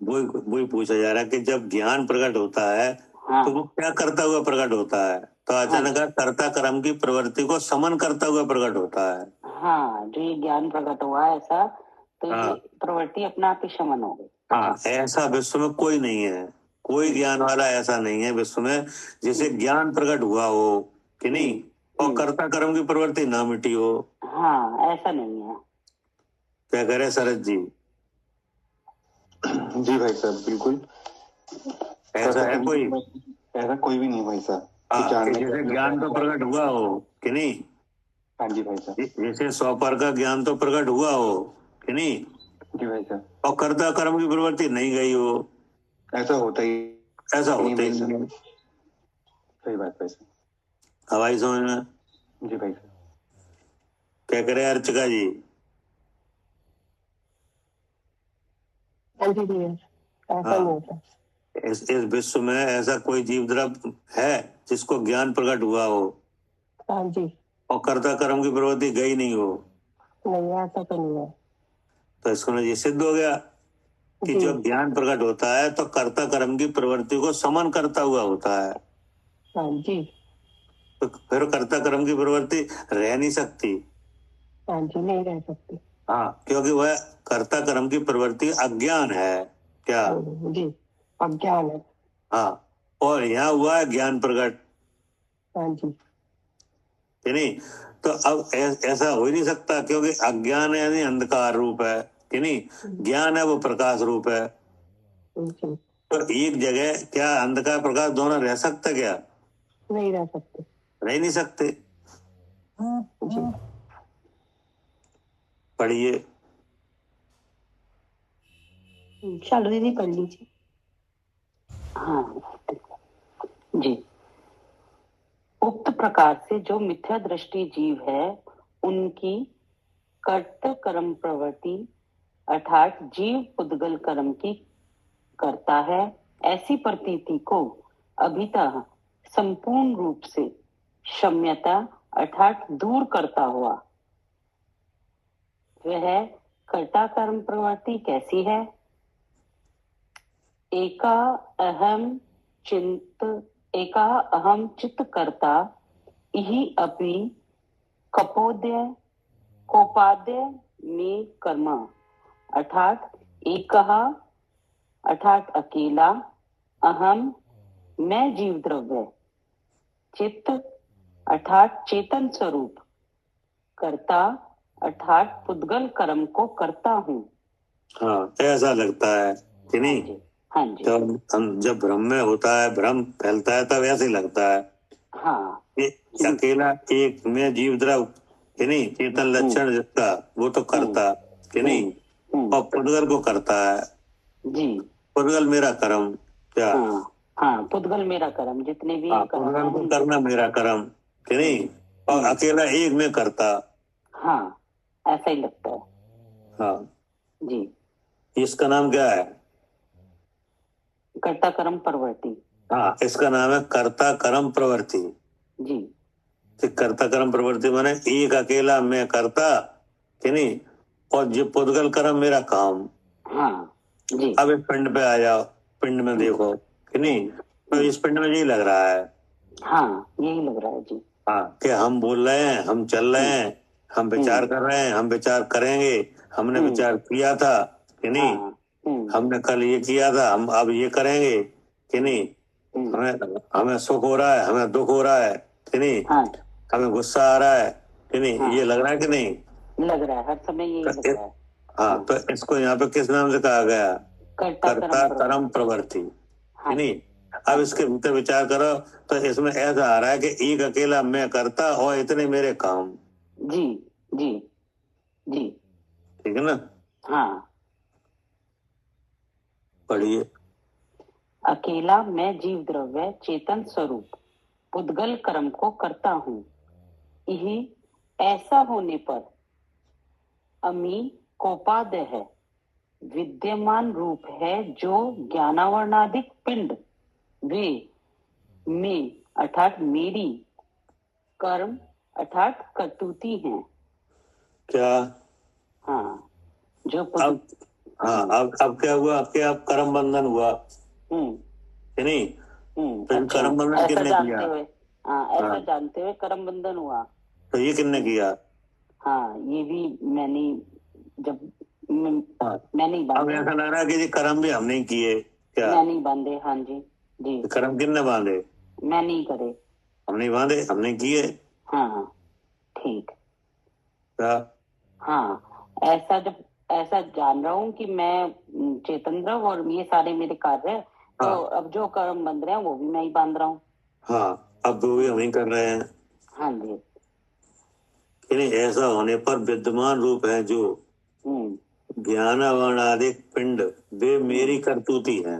वही पूछा जा रहा है कि जब ज्ञान प्रकट होता है तो वो क्या करता हुआ प्रकट होता है? तो अचानक कर्ता कर्म की प्रवृत्ति को समन करता हुआ प्रकट होता है।
हाँ, जो ये ज्ञान प्रकट हुआ ऐसा, तो ये प्रवृत्ति अपना आप ही शमन हो गई।
हाँ, ऐसा विश्व में कोई नहीं है, कोई ज्ञान वाला ऐसा नहीं है विश्व में जिसे ज्ञान प्रकट हुआ हो, कि नहीं, और कर्ता कर्म की प्रवृत्ति ना मिटी हो।
हाँ, ऐसा नहीं है।
क्या कह रहे शरद जी?
जी भाई साहब, बिल्कुल
ऐसा है कोई?
ऐसा कोई भी नहीं भाई साहब।
जैसे ज्ञान तो प्रकट हुआ हो, कि नहीं।
हाँ जी भाई साहब।
जैसे स्वपर का ज्ञान तो प्रकट हुआ हो, कि नहीं।
जी भाई साहब।
और कर्ता कर्म की प्रवृत्ति नहीं गई हो,
ऐसा होता ही
नहीं।
सही बात भाई साहब।
हवाई समझ में?
जी भाई साहब।
क्या करे अर्चका जी? इस विश्व में ऐसा कोई जीव द्रव्य है जिसको ज्ञान प्रकट हुआ हो?
हाँ जी।
और कर्ता कर्म की प्रवृत्ति गई नहीं हो?
नहीं, ऐसा तो नहीं है।
तो इसको ये सिद्ध हो गया कि जब ज्ञान प्रकट होता है तो कर्ता कर्म की प्रवृत्ति को समन करता हुआ होता है।
हाँ जी।
तो फिर कर्ता कर्म की प्रवृत्ति रह नहीं सकती।
हाँ जी, नहीं रह सकती।
हाँ, क्योंकि वह कर्ता कर्म की प्रवृत्ति अज्ञान है। क्या?
जी, अज्ञान है।
हाँ, और यहाँ हुआ है ज्ञान प्रकट।
हाँ जी,
कि नहीं? तो अब ऐसा हो ही नहीं सकता, क्योंकि अज्ञान है यानी अंधकार रूप है, कि नहीं? ज्ञान है वो प्रकाश रूप है।
जी,
तो एक जगह क्या अंधकार प्रकाश दोनों रह सकता? क्या
नहीं रह सकते।
रह नहीं सकते।
जी,
पढ़िए।
चलो दीदी पढ़ लीजिए।
हाँ जी। उक्त प्रकार से जो मिथ्या दृष्टि जीव है उनकी कर्त कर्म प्रवृत्ति अर्थात जीव पुद्गल कर्म की करता है, ऐसी प्रतीति को अभितः संपूर्ण रूप से क्षम्यता अर्थात दूर करता हुआ वह कर्ता कर्म प्रवृत्ति कैसी है? एका अहम चित्त करता इहि अपि कोपाद्य में कर्म अर्थात एकः अर्थात अकेला, अहम मैं जीव द्रव्य, चित्त अर्थात चेतन स्वरूप, कर्ता अर्थात पुद्गल कर्म को करता हूँ।
हाँ, ऐसा लगता है कि नहीं?
हाँ जी।
तो हम जब भ्रम में होता है, भ्रम फैलता है, तब ऐसे ही लगता है।
हाँ,
अकेला एक मैं जीव द्रव, कि नहीं? चेतन लक्षण जिसका वो तो करता, कि नहीं? और पुद्गल को करता है
जी।
पुद्गल मेरा कर्म। क्या?
हाँ, पुद्गल मेरा कर्म, जितने भी
पुद्गल को करना मेरा कर्म, कि नहीं? और अकेला एक में करता।
हाँ, ऐसा ही लगता है।
हाँ
जी।
इसका नाम क्या है?
कर्ता कर्म प्रवृत्ति।
हाँ, इसका नाम है कर्ता कर्म प्रवृत्ति।
जी।
कर्ता कर्म प्रवृत्ति माने एक अकेला मैं करता, कि नहीं? और जो पुद्गल कर्म मेरा काम।
हाँ जी।
अब इस पिंड पे आ जाओ, पिंड में देखो, कि नहीं? तो इस पिंड में यही लग रहा है।
हाँ, यही लग रहा है जी।
हाँ, कि हम बोल रहे हैं, हम चल रहे हैं, हम विचार कर रहे हैं, हम विचार करेंगे, हमने विचार किया था, कि नहीं? हमने कल ये किया था, हम अब ये करेंगे, कि नहीं? हमें सुख हो रहा है, हमें दुख हो रहा है, कि नहीं? हमें गुस्सा आ रहा है, कि नहीं? ये लग रहा है कि नहीं?
लग रहा है, हर समय यही लग रहा है।
हाँ, तो इसको यहाँ पे किस नाम से कहा गया? कर्ता कर्म प्रवृत्ति, कि नहीं? अब इसके भीतर विचार करो तो इसमें ऐसा आ रहा है कि एक अकेला मैं करता और इतने मेरे काम।
जी जी जी,
ठीक है ना?
हाँ।
पढ़िए।
अकेला मैं जीव द्रव्य चेतन स्वरूप पुद्गल कर्म को करता हूँ, यही ऐसा होने पर अमी कोपादय है विद्यमान रूप है जो ज्ञानावरणादिक पिंड वे में अर्थात मेरी कर्म अर्थात कर्तुति है। क्या? हाँ, जो
अब अब क्या हुआ? आपके आप कर्म बंधन हुआ, कि नहीं? तो कर्म बंधन किसने किया?
ऐसा जानते हुए कर्म बंधन हुआ।
तो ये किसने किया?
हाँ, ये भी मैंने जब मैं नहीं बांधे।
अब ऐसा लग रहा है कि जी कर्म भी हम नहीं किए। क्या?
मैं नहीं बांधे। हाँ जी जी।
कर्म किसने बांधे?
मैं नहीं करे।
हम नहीं बांधे, हमने किए।
हाँ ठीक।
क्या?
हाँ, ऐसा जान रहा हूँ कि मैं चेतन द्रव और ये सारे मेरे कार्य है। तो अब जो कर्म बंध रहे हैं वो भी मैं ही बांध रहा हूँ।
हाँ, अब वो भी हम ही कर रहे हैं।
हाँ जी।
ऐसा होने पर विद्यमान रूप है जो ज्ञानावरणादिक पिंड वे मेरी करतूती है।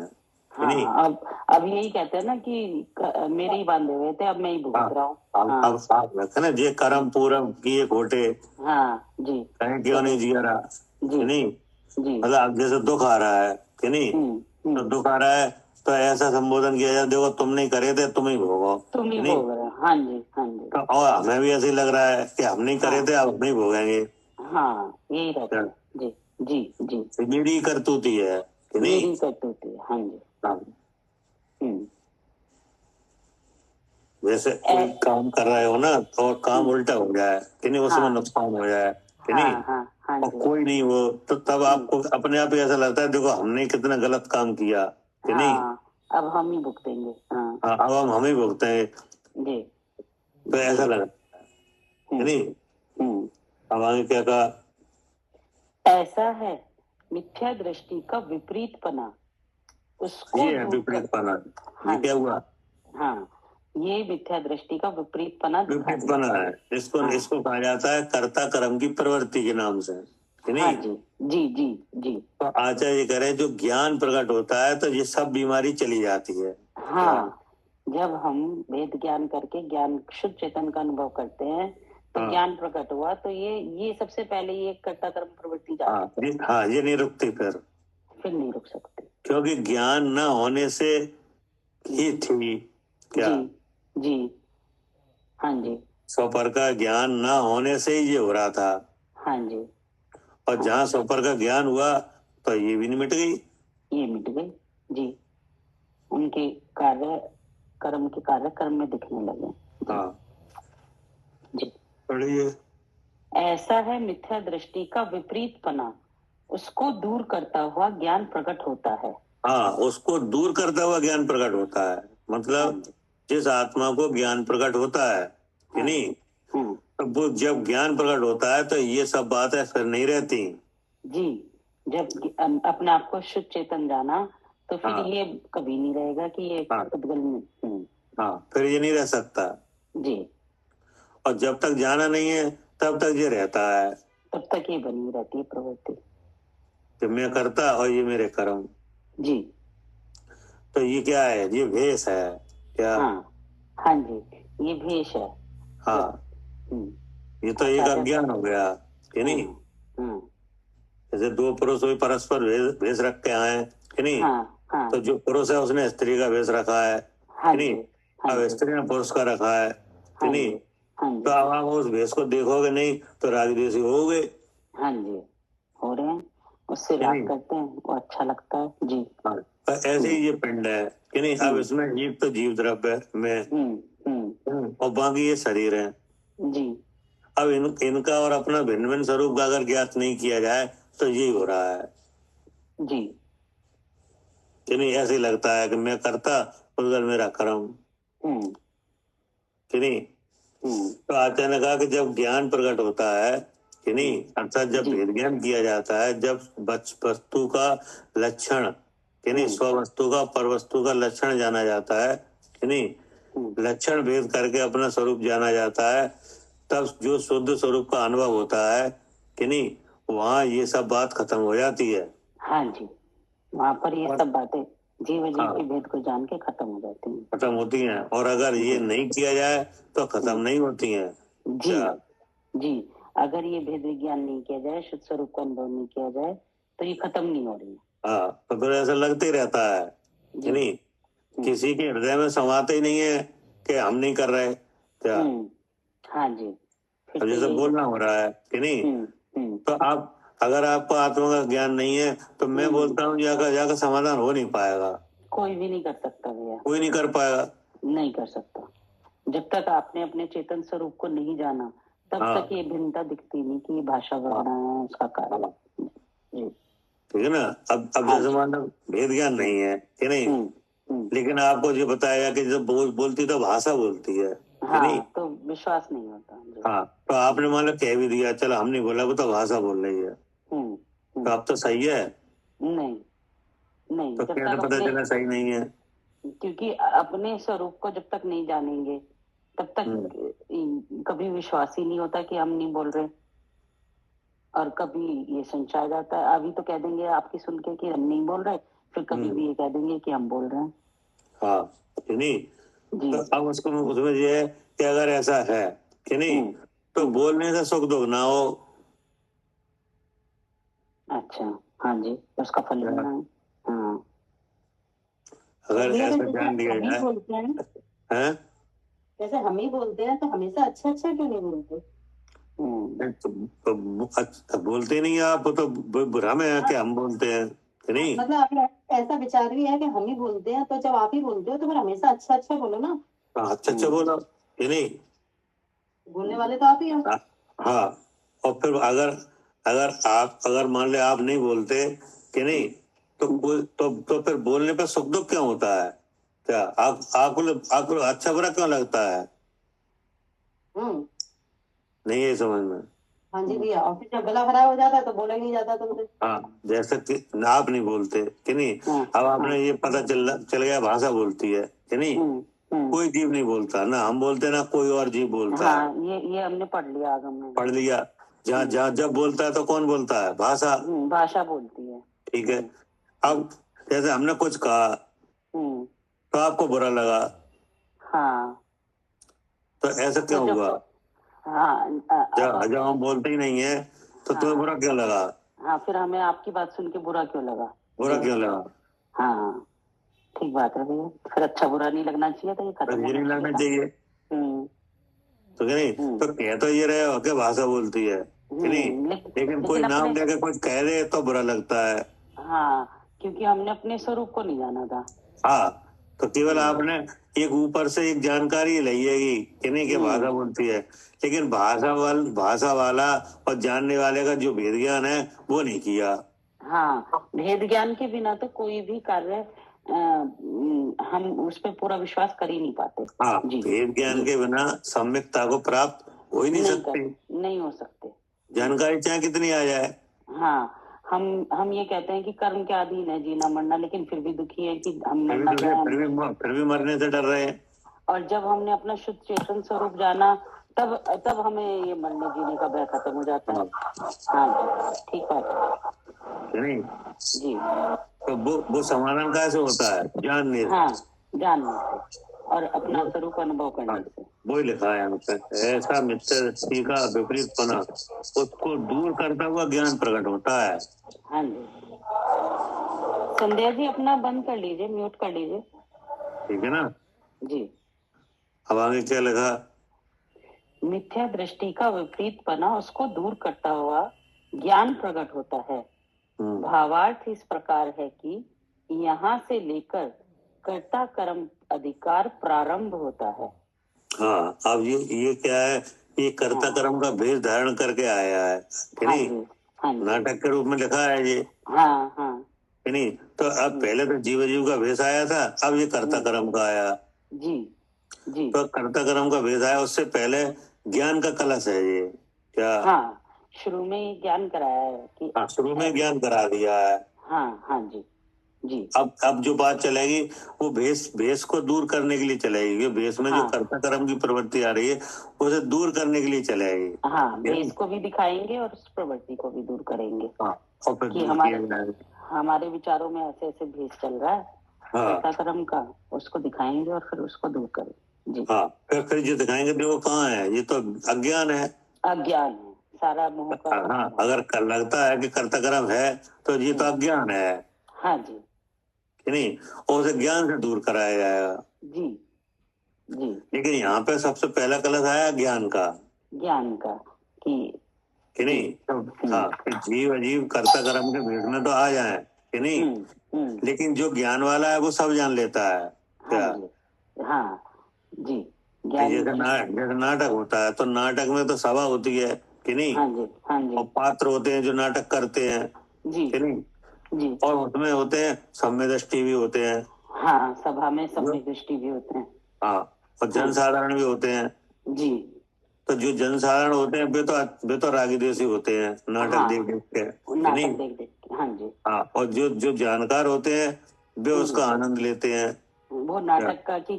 हाँ, अब यही कहते हैं ना कि मेरे ही बांधे हुए थे, अब मैं ही भुगत रहा हूँ।
अब साफ लगता है ना, जे कर्म पूरा किए खोटे।
हाँ जी।
कहीं क्यों नहीं जिया रहा,
जी
नहीं?
जी।
मतलब अब जैसे दुख आ रहा है, कि नहीं? तो दुख आ रहा है तो ऐसा संबोधन किया जाए, देखो तुम नहीं करे थे, तुम ही भोगो।
तुम ही भोग रहे हो। हाँ जी हाँ जी।
तो और हमें भी ऐसे ही लग रहा है कि हम नहीं करे थे, अब नहीं भोगेंगे।
हाँ, यही रहता है जी जी जी।
मेरी करतूती है, कि नहीं?
मेरी करतूती है। हाँ जी।
जैसे कोई काम कर रहे हो ना तो काम उल्टा हो जाए कि नहीं, उसमें
हाँ।
नुकसान हो जाए कि नहीं,
हाँ
और
जी।
कोई नहीं हो तो तब आपको अपने आप ही ऐसा लगता है देखो हमने कितना गलत काम किया कि नहीं।
अब हम ही भुगतेंगे। हाँ
हाँ, अब हम ही भुगते हैं
जी।
तो ऐसा लगता है कि नहीं। अब आगे क्या कहा?
ऐसा है मिथ्या दृष्टि का विपरीतपना, उसको
ये है
दूर कर।
विपरीतपना।
हाँ
ये क्या हुआ?
हाँ, ये मिथ्या दृष्टि का विपरीतपना दिखा दिया।
विपरीतपना है, इसको
हाँ।
इसको कहा जाता है कर्ता कर्म की प्रवृत्ति के नाम से कि
हाँ
नहीं।
जी जी जी जी।
तो आचार्य कह रहे हैं जो ज्ञान प्रकट होता है तो ये सब बीमारी चली जाती है।
हाँ, जब हम वेद ज्ञान करके ज्ञान शुद्ध चेतन का अनुभव करते हैं तो
हाँ।
ज्ञान प्रकट हुआ तो ये सबसे पहले ये कर्ता कर्म प्रवृत्ति जाती है।
हाँ, ये नहीं रुकती
फिर नहीं रुक सकते
क्योंकि ज्ञान न होने से ही थी क्या।
जी जी। हाँ जी।
स्वपर का ज्ञान न होने से ही ये हो रहा था,
हाँ जी।
और जहाँ स्वपर का ज्ञान हुआ तो ये भी नहीं मिट गई।
ये मिट गई जी, उनके कार्य कर्म के कार्य कर्म में दिखने लगे।
हाँ
जी।
पढ़िए।
ऐसा है मिथ्या दृष्टि का विपरीतपना, उसको दूर करता हुआ ज्ञान प्रकट होता है।
हाँ, उसको दूर करता हुआ ज्ञान प्रकट होता है, मतलब जिस आत्मा को ज्ञान प्रकट होता है कि नहीं, तो वो जब ज्ञान प्रकट होता है तो ये सब बातें फिर नहीं रहती
जी। जब अपने आप को शुद्ध चेतन जाना तो फिर ये कभी नहीं रहेगा कि ये उद्गल में।
हाँ, फिर ये नहीं रह सकता
जी।
और जब तक जाना नहीं है तब तक ये रहता है,
तब तक ये बनी रहती है प्रवृत्ति
कि मैं करता और ये मेरे कर्म।
जी।
तो ये क्या है? ये भेष है क्या?
हाँ जी, ये भेष है।
हाँ, ये तो एक अज्ञान हो गया कि नहीं। जैसे दो पुरुष भी परस्पर भेष रख के आए कि नहीं, तो जो पुरुष है उसने स्त्री का भेष रखा है कि नहीं, अब स्त्री ने पुरुष का रखा है कि नहीं, तो अब आप उस भेष को देखोगे नहीं तो राग द्वेषी होगे।
हाँ जी, हो रहे हैं, उससे राग करते हैं, वो अच्छा लगता है जी।
तो ऐसे ही ये पिंड है कि नहीं। अब इसमें जीव तो जीव द्रव्य में और बाकी ये शरीर है
जी।
अब इनका और अपना भिन्न भिन्न स्वरूप का अगर ज्ञात नहीं किया जाए तो यही हो रहा है
जी
कि नहीं। ऐसे ही लगता है कि मैं करता उधर मेरा कर्म कि नहीं। तो आचार्य ने कहा कि जब ज्ञान प्रकट होता है कि नहीं, अर्थात जब भेद ज्ञान किया जाता है, जब वस्तु का लक्षण कि नहीं, स्ववस्तु का पर वस्तु का लक्षण जाना जाता है कि नहीं, लक्षण भेद करके अपना स्वरूप जाना जाता है, तब जो शुद्ध स्वरूप का अनुभव होता है कि नहीं, वहाँ ये सब बात खत्म हो जाती है।
हाँ जी, वहाँ पर ये सब बातें जीव जीव के भेद को जान के खत्म हो जाती हैं,
खत्म होती हैं। और अगर ये नहीं किया जाए तो खत्म नहीं होती हैं
जी जी। अगर ये भेद विज्ञान नहीं किया जाए, शुद्ध स्वरूप का अनुभव नहीं किया जाए तो ये खत्म नहीं हो रही है।
हाँ, तो फिर ऐसा लगते ही रहता है कि नहीं, किसी के हृदय में समाते ही नहीं है कि हम नहीं कर रहे क्या।
हाँ जी,
जैसे बोलना हो रहा है कि नहीं, तो आप अगर आपको आत्मा का ज्ञान नहीं है तो मैं बोलता हूँ जाकर समाधान हो नहीं पाएगा।
कोई भी नहीं कर सकता भैया,
कोई नहीं कर पाएगा,
नहीं कर सकता। जब तक आपने अपने चेतन स्वरूप को नहीं जाना तब तक ये भिन्नता दिखती नहीं कि भाषा वर्णा है उसका कारण।
ठीक है ना। अब जैसे मानो भेद ज्ञान नहीं है कि नहीं, लेकिन आपको जो बताया कि जब बोलती तो भाषा बोलती है कि नहीं,
तो विश्वास नहीं होता।
हाँ, तो आपने मान लो कह भी दिया चलो हम नहीं बोला, वो तो भाषा बोल रही है, तो अब तो सही है
नहीं नहीं,
तो कैसे पता चला सही नहीं है?
क्योंकि अपने स्वरूप को जब तक नहीं जानेंगे तब तक कभी विश्वास ही नहीं होता कि हम नहीं बोल रहे, और कभी ये संचार जाता है, अभी तो कह देंगे आपकी सुन के कि हम नहीं बोल रहे, फिर कभी भी ये कह देंगे कि हम बोल रहे हैं।
हाँ कि नहीं, तो अब उसमें ये है कि अगर ऐसा है कि नहीं तो बोलने से सुख दुख ना हो।
अच्छा, हाँ जी, उसका फल लेना है। हाँ,
अगर ऐसा ध्यान दिया जाए हैं,
जैसे हम ही बोलते हैं तो हमेशा अच्छा अच्छा क्यों नहीं बोलते?
तो बोलते नहीं आप, तो बुरा में है कि हम बोलते हैं कि नहीं।
मतलब अगर ऐसा विचार भी है कि हम ही बोलते हैं तो जब आप ही बोलते हो तो फिर हमेशा अच्छा अच्छा बोलो ना,
अच्छा बोला ये नहीं।
बोलने वाले तो आप ही हो।
हाँ, और फिर अगर मान ले आप नहीं बोलते कि नहीं, तो फिर बोलने पे सुख दुख क्यों होता है? क्या आपको अच्छा बुरा क्यों लगता है? नहीं है समझ में।
हाँ जी भैया, और फिर जब गला खराब हो जाता है तो बोला ही नहीं जाता तुमसे।
हाँ, जैसे कि आप नहीं बोलते कि नहीं, अब आपने ये पता चल गया भाषा बोलती है कि नहीं, कोई जीव नहीं बोलता ना, हम बोलते ना कोई और जीव बोलता है।
ये हमने पढ़ लिया आगम में।
पढ़ लिया। जहाँ जहाँ जब बोलता है तो कौन बोलता है? भाषा।
भाषा बोलती है।
ठीक है। अब जैसे हमने कुछ कहा तो आपको बुरा लगा,
हाँ,
तो ऐसा क्यों
तो
हुआ?
हाँ,
जब हम बोलते ही नहीं है तो तुम्हें बुरा क्यों लगा?
हाँ, फिर हमें आपकी बात सुन के बुरा क्यों लगा?
बुरा क्यों लगा?
हाँ, ठीक बात है भैया। फिर अच्छा बुरा नहीं लगना चाहिए था, ये खत्म
ये नहीं लगना चाहिए। तो कि नहीं, तो कह तो ये रहे हो कि भाषा बोलती है कि नहीं, लेकिन कोई नाम देकर कुछ कह दे तो बुरा लगता है।
हाँ, क्योंकि हमने अपने स्वरूप को नहीं जाना था।
हाँ, तो केवल आपने एक ऊपर से एक जानकारी लगी कि नहीं कि भाषा बोलती है, लेकिन भाषा वाला और जानने वाले का जो भेद ज्ञान है वो नहीं किया।
हाँ, भेद ज्ञान के बिना तो कोई भी कार्य हम उस पर पूरा विश्वास कर ही नहीं पाते।
हाँ, भेद ज्ञान के बिना सम्यकता को प्राप्त हो ही नहीं सकते।
नहीं हो सकते,
जानकारी चाहे कितनी आ जाए।
हाँ, हम ये कहते हैं कि कर्म के अधीन है जीना मरना, लेकिन फिर भी दुखी है कि हम मरना
फिर भी मरने से डर रहे हैं।
और जब हमने अपना शुद्ध चेतन स्वरूप जाना तब हमें ये मरने जीने का भय खत्म हो जाता है। हाँ, ठीक बात है
नहीं
जी।
तो वो समाधान कैसे होता है? जानने से।
हाँ, जानने से और अपना स्वरूप अनुभव करने से।
वही लिखा है यहाँ पे, ऐसा मिथ्या दृष्टि का विपरीतपना उसको दूर करता हुआ ज्ञान प्रकट होता है।
हाँ जी, संध्या जी अपना बंद कर लीजिए, म्यूट कर लीजिए।
ठीक है ना
जी।
अब आगे क्या लिखा?
मिथ्या दृष्टि का विपरीतपना उसको दूर करता हुआ ज्ञान प्रकट होता है। भावार्थ इस प्रकार है कि यहाँ से लेकर कर्ता कर्म अधिकार प्रारंभ होता है।
हाँ, अब ये क्या है? ये कर्ता कर्म का भेष धारण करके आया है कि नहीं? नाटक के रूप में लिखा है ये।
हाँ हाँ,
कि नहीं? तो अब पहले तो जीव का भेष आया था, अब ये कर्ता कर्म का आया।
जी जी।
तो कर्ता कर्म का भेष आया, उससे पहले ज्ञान का कलश है ये क्या?
हाँ, शुरू में ज्ञान कराया है कि
हाँ, शुरू में ज्ञान करा दिया है।
हाँ हाँ जी जी।
अब जो बात चलेगी वो भेष को दूर करने के लिए चलेगी। भेष में जो कर्ता कर्म की प्रवृत्ति आ रही है उसे दूर करने के लिए चलेगी। हाँ,
भेष को भी दिखाएंगे और उस प्रवृत्ति को भी दूर करेंगे।
हाँ, और फिर
कि हमारे विचारों में ऐसे ऐसे भेष चल रहा है कर्ता कर्म का, उसको दिखाएंगे और फिर उसको दूर करेंगे। जी
हाँ, फिर जो दिखाएंगे देखो कहाँ है, ये तो अज्ञान है।
अज्ञान है सारा मोह का।
हाँ, अगर लगता है कि कर्ता कर्म है तो ये तो अज्ञान है।
हाँ जी,
कि नहीं? और उसे ज्ञान से दूर कराया जाएगा।
जी जी।
लेकिन यहाँ पे सबसे पहला कलश आया ज्ञान का कि नहीं? तो हाँ, जीव अजीव कर्ता कर्म के भेष में तो आ जाए कि नहीं, लेकिन जो ज्ञान वाला है वो सब जान लेता है क्या?
हाँ जी।
जैसे नाटक होता है तो नाटक में तो सभा होती है कि नहीं?
हाँ जी, हाँ जी।
और पात्र होते हैं जो नाटक करते हैं
जी
कि नहीं
जी।
और उसमें होते हैं सम्य दृष्टि भी होते हैं।
हाँ, सभा में सम्य दृष्टि भी होते हैं।
हाँ, और जनसाधारण भी होते हैं
जी।
तो जो जनसाधारण होते हैं वे तो रागी देशी होते हैं नाटक देख देख के।
हाँ जी।
हाँ, और जो जानकार होते हैं वे उसका आनंद लेते हैं।
वो नाटक का कि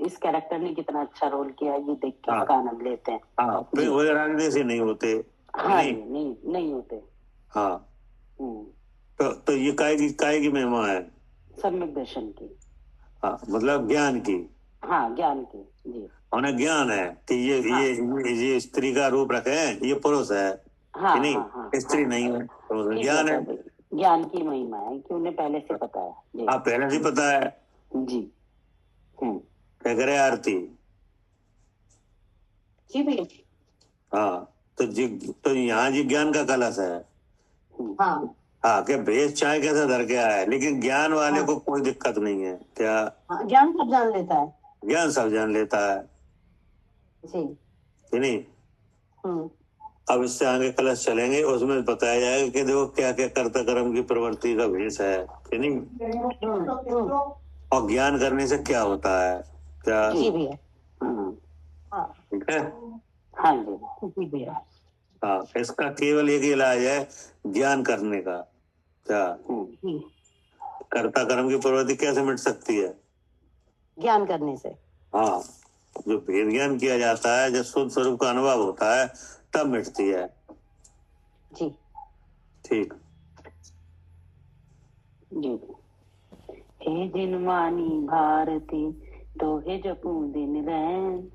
इस कैरेक्टर ने कितना अच्छा रोल किया ये देख के उसका आनंद लेते हैं।
हाँ, वो रागी देशी नहीं होते।
हाँ, नहीं होते।
हाँ, तो ये काय की महिमा है?
सम्यक दर्शन की।
हाँ, मतलब ज्ञान की।
हाँ, ज्ञान की जी।
उन्हें ज्ञान है कि ये स्त्री का रूप रखे ये पुरुष है।
हाँ,
कि नहीं, स्त्री नहीं है, तो ज्ञान है।
ज्ञान की महिमा है कि उन्हें पहले से पता है।
हाँ, पहले से पता है
जी।
क्या करे आरती?
जी भैया।
हाँ, तो यहाँ जी ज्ञान का कलश है।
हाँ
हाँ, क्या भेष चाहे कैसे धर के आए, लेकिन ज्ञान वाले को कोई दिक्कत नहीं है क्या?
हाँ, ज्ञान सब जान लेता है।
ज्ञान सब जान लेता है
जी।
कि नहीं।
हम्म।
अब इससे आगे क्लास चलेंगे, उसमें बताया जाएगा कि देखो क्या क्या कर्ता कर्म की प्रवृत्ति का भेष है कि नहीं, और ज्ञान करने से क्या होता है, क्या।
जी भैया।
हाँ
ठीक है।
हाँ जी
जी भैया।
हाँ, इसका केवल एक इलाज है ज्ञान करने का। क्या
जी,
कर्ता कर्म की प्रवृत्ति कैसे मिट सकती है?
ज्ञान करने से।
हाँ, जो भेद ज्ञान किया जाता है, जब शुद्ध स्वरूप का अनुभव होता है, तब मिटती है।
जी।
ठीक।
जी। हे जिन मानी भारती तो हे जपू दिन रैन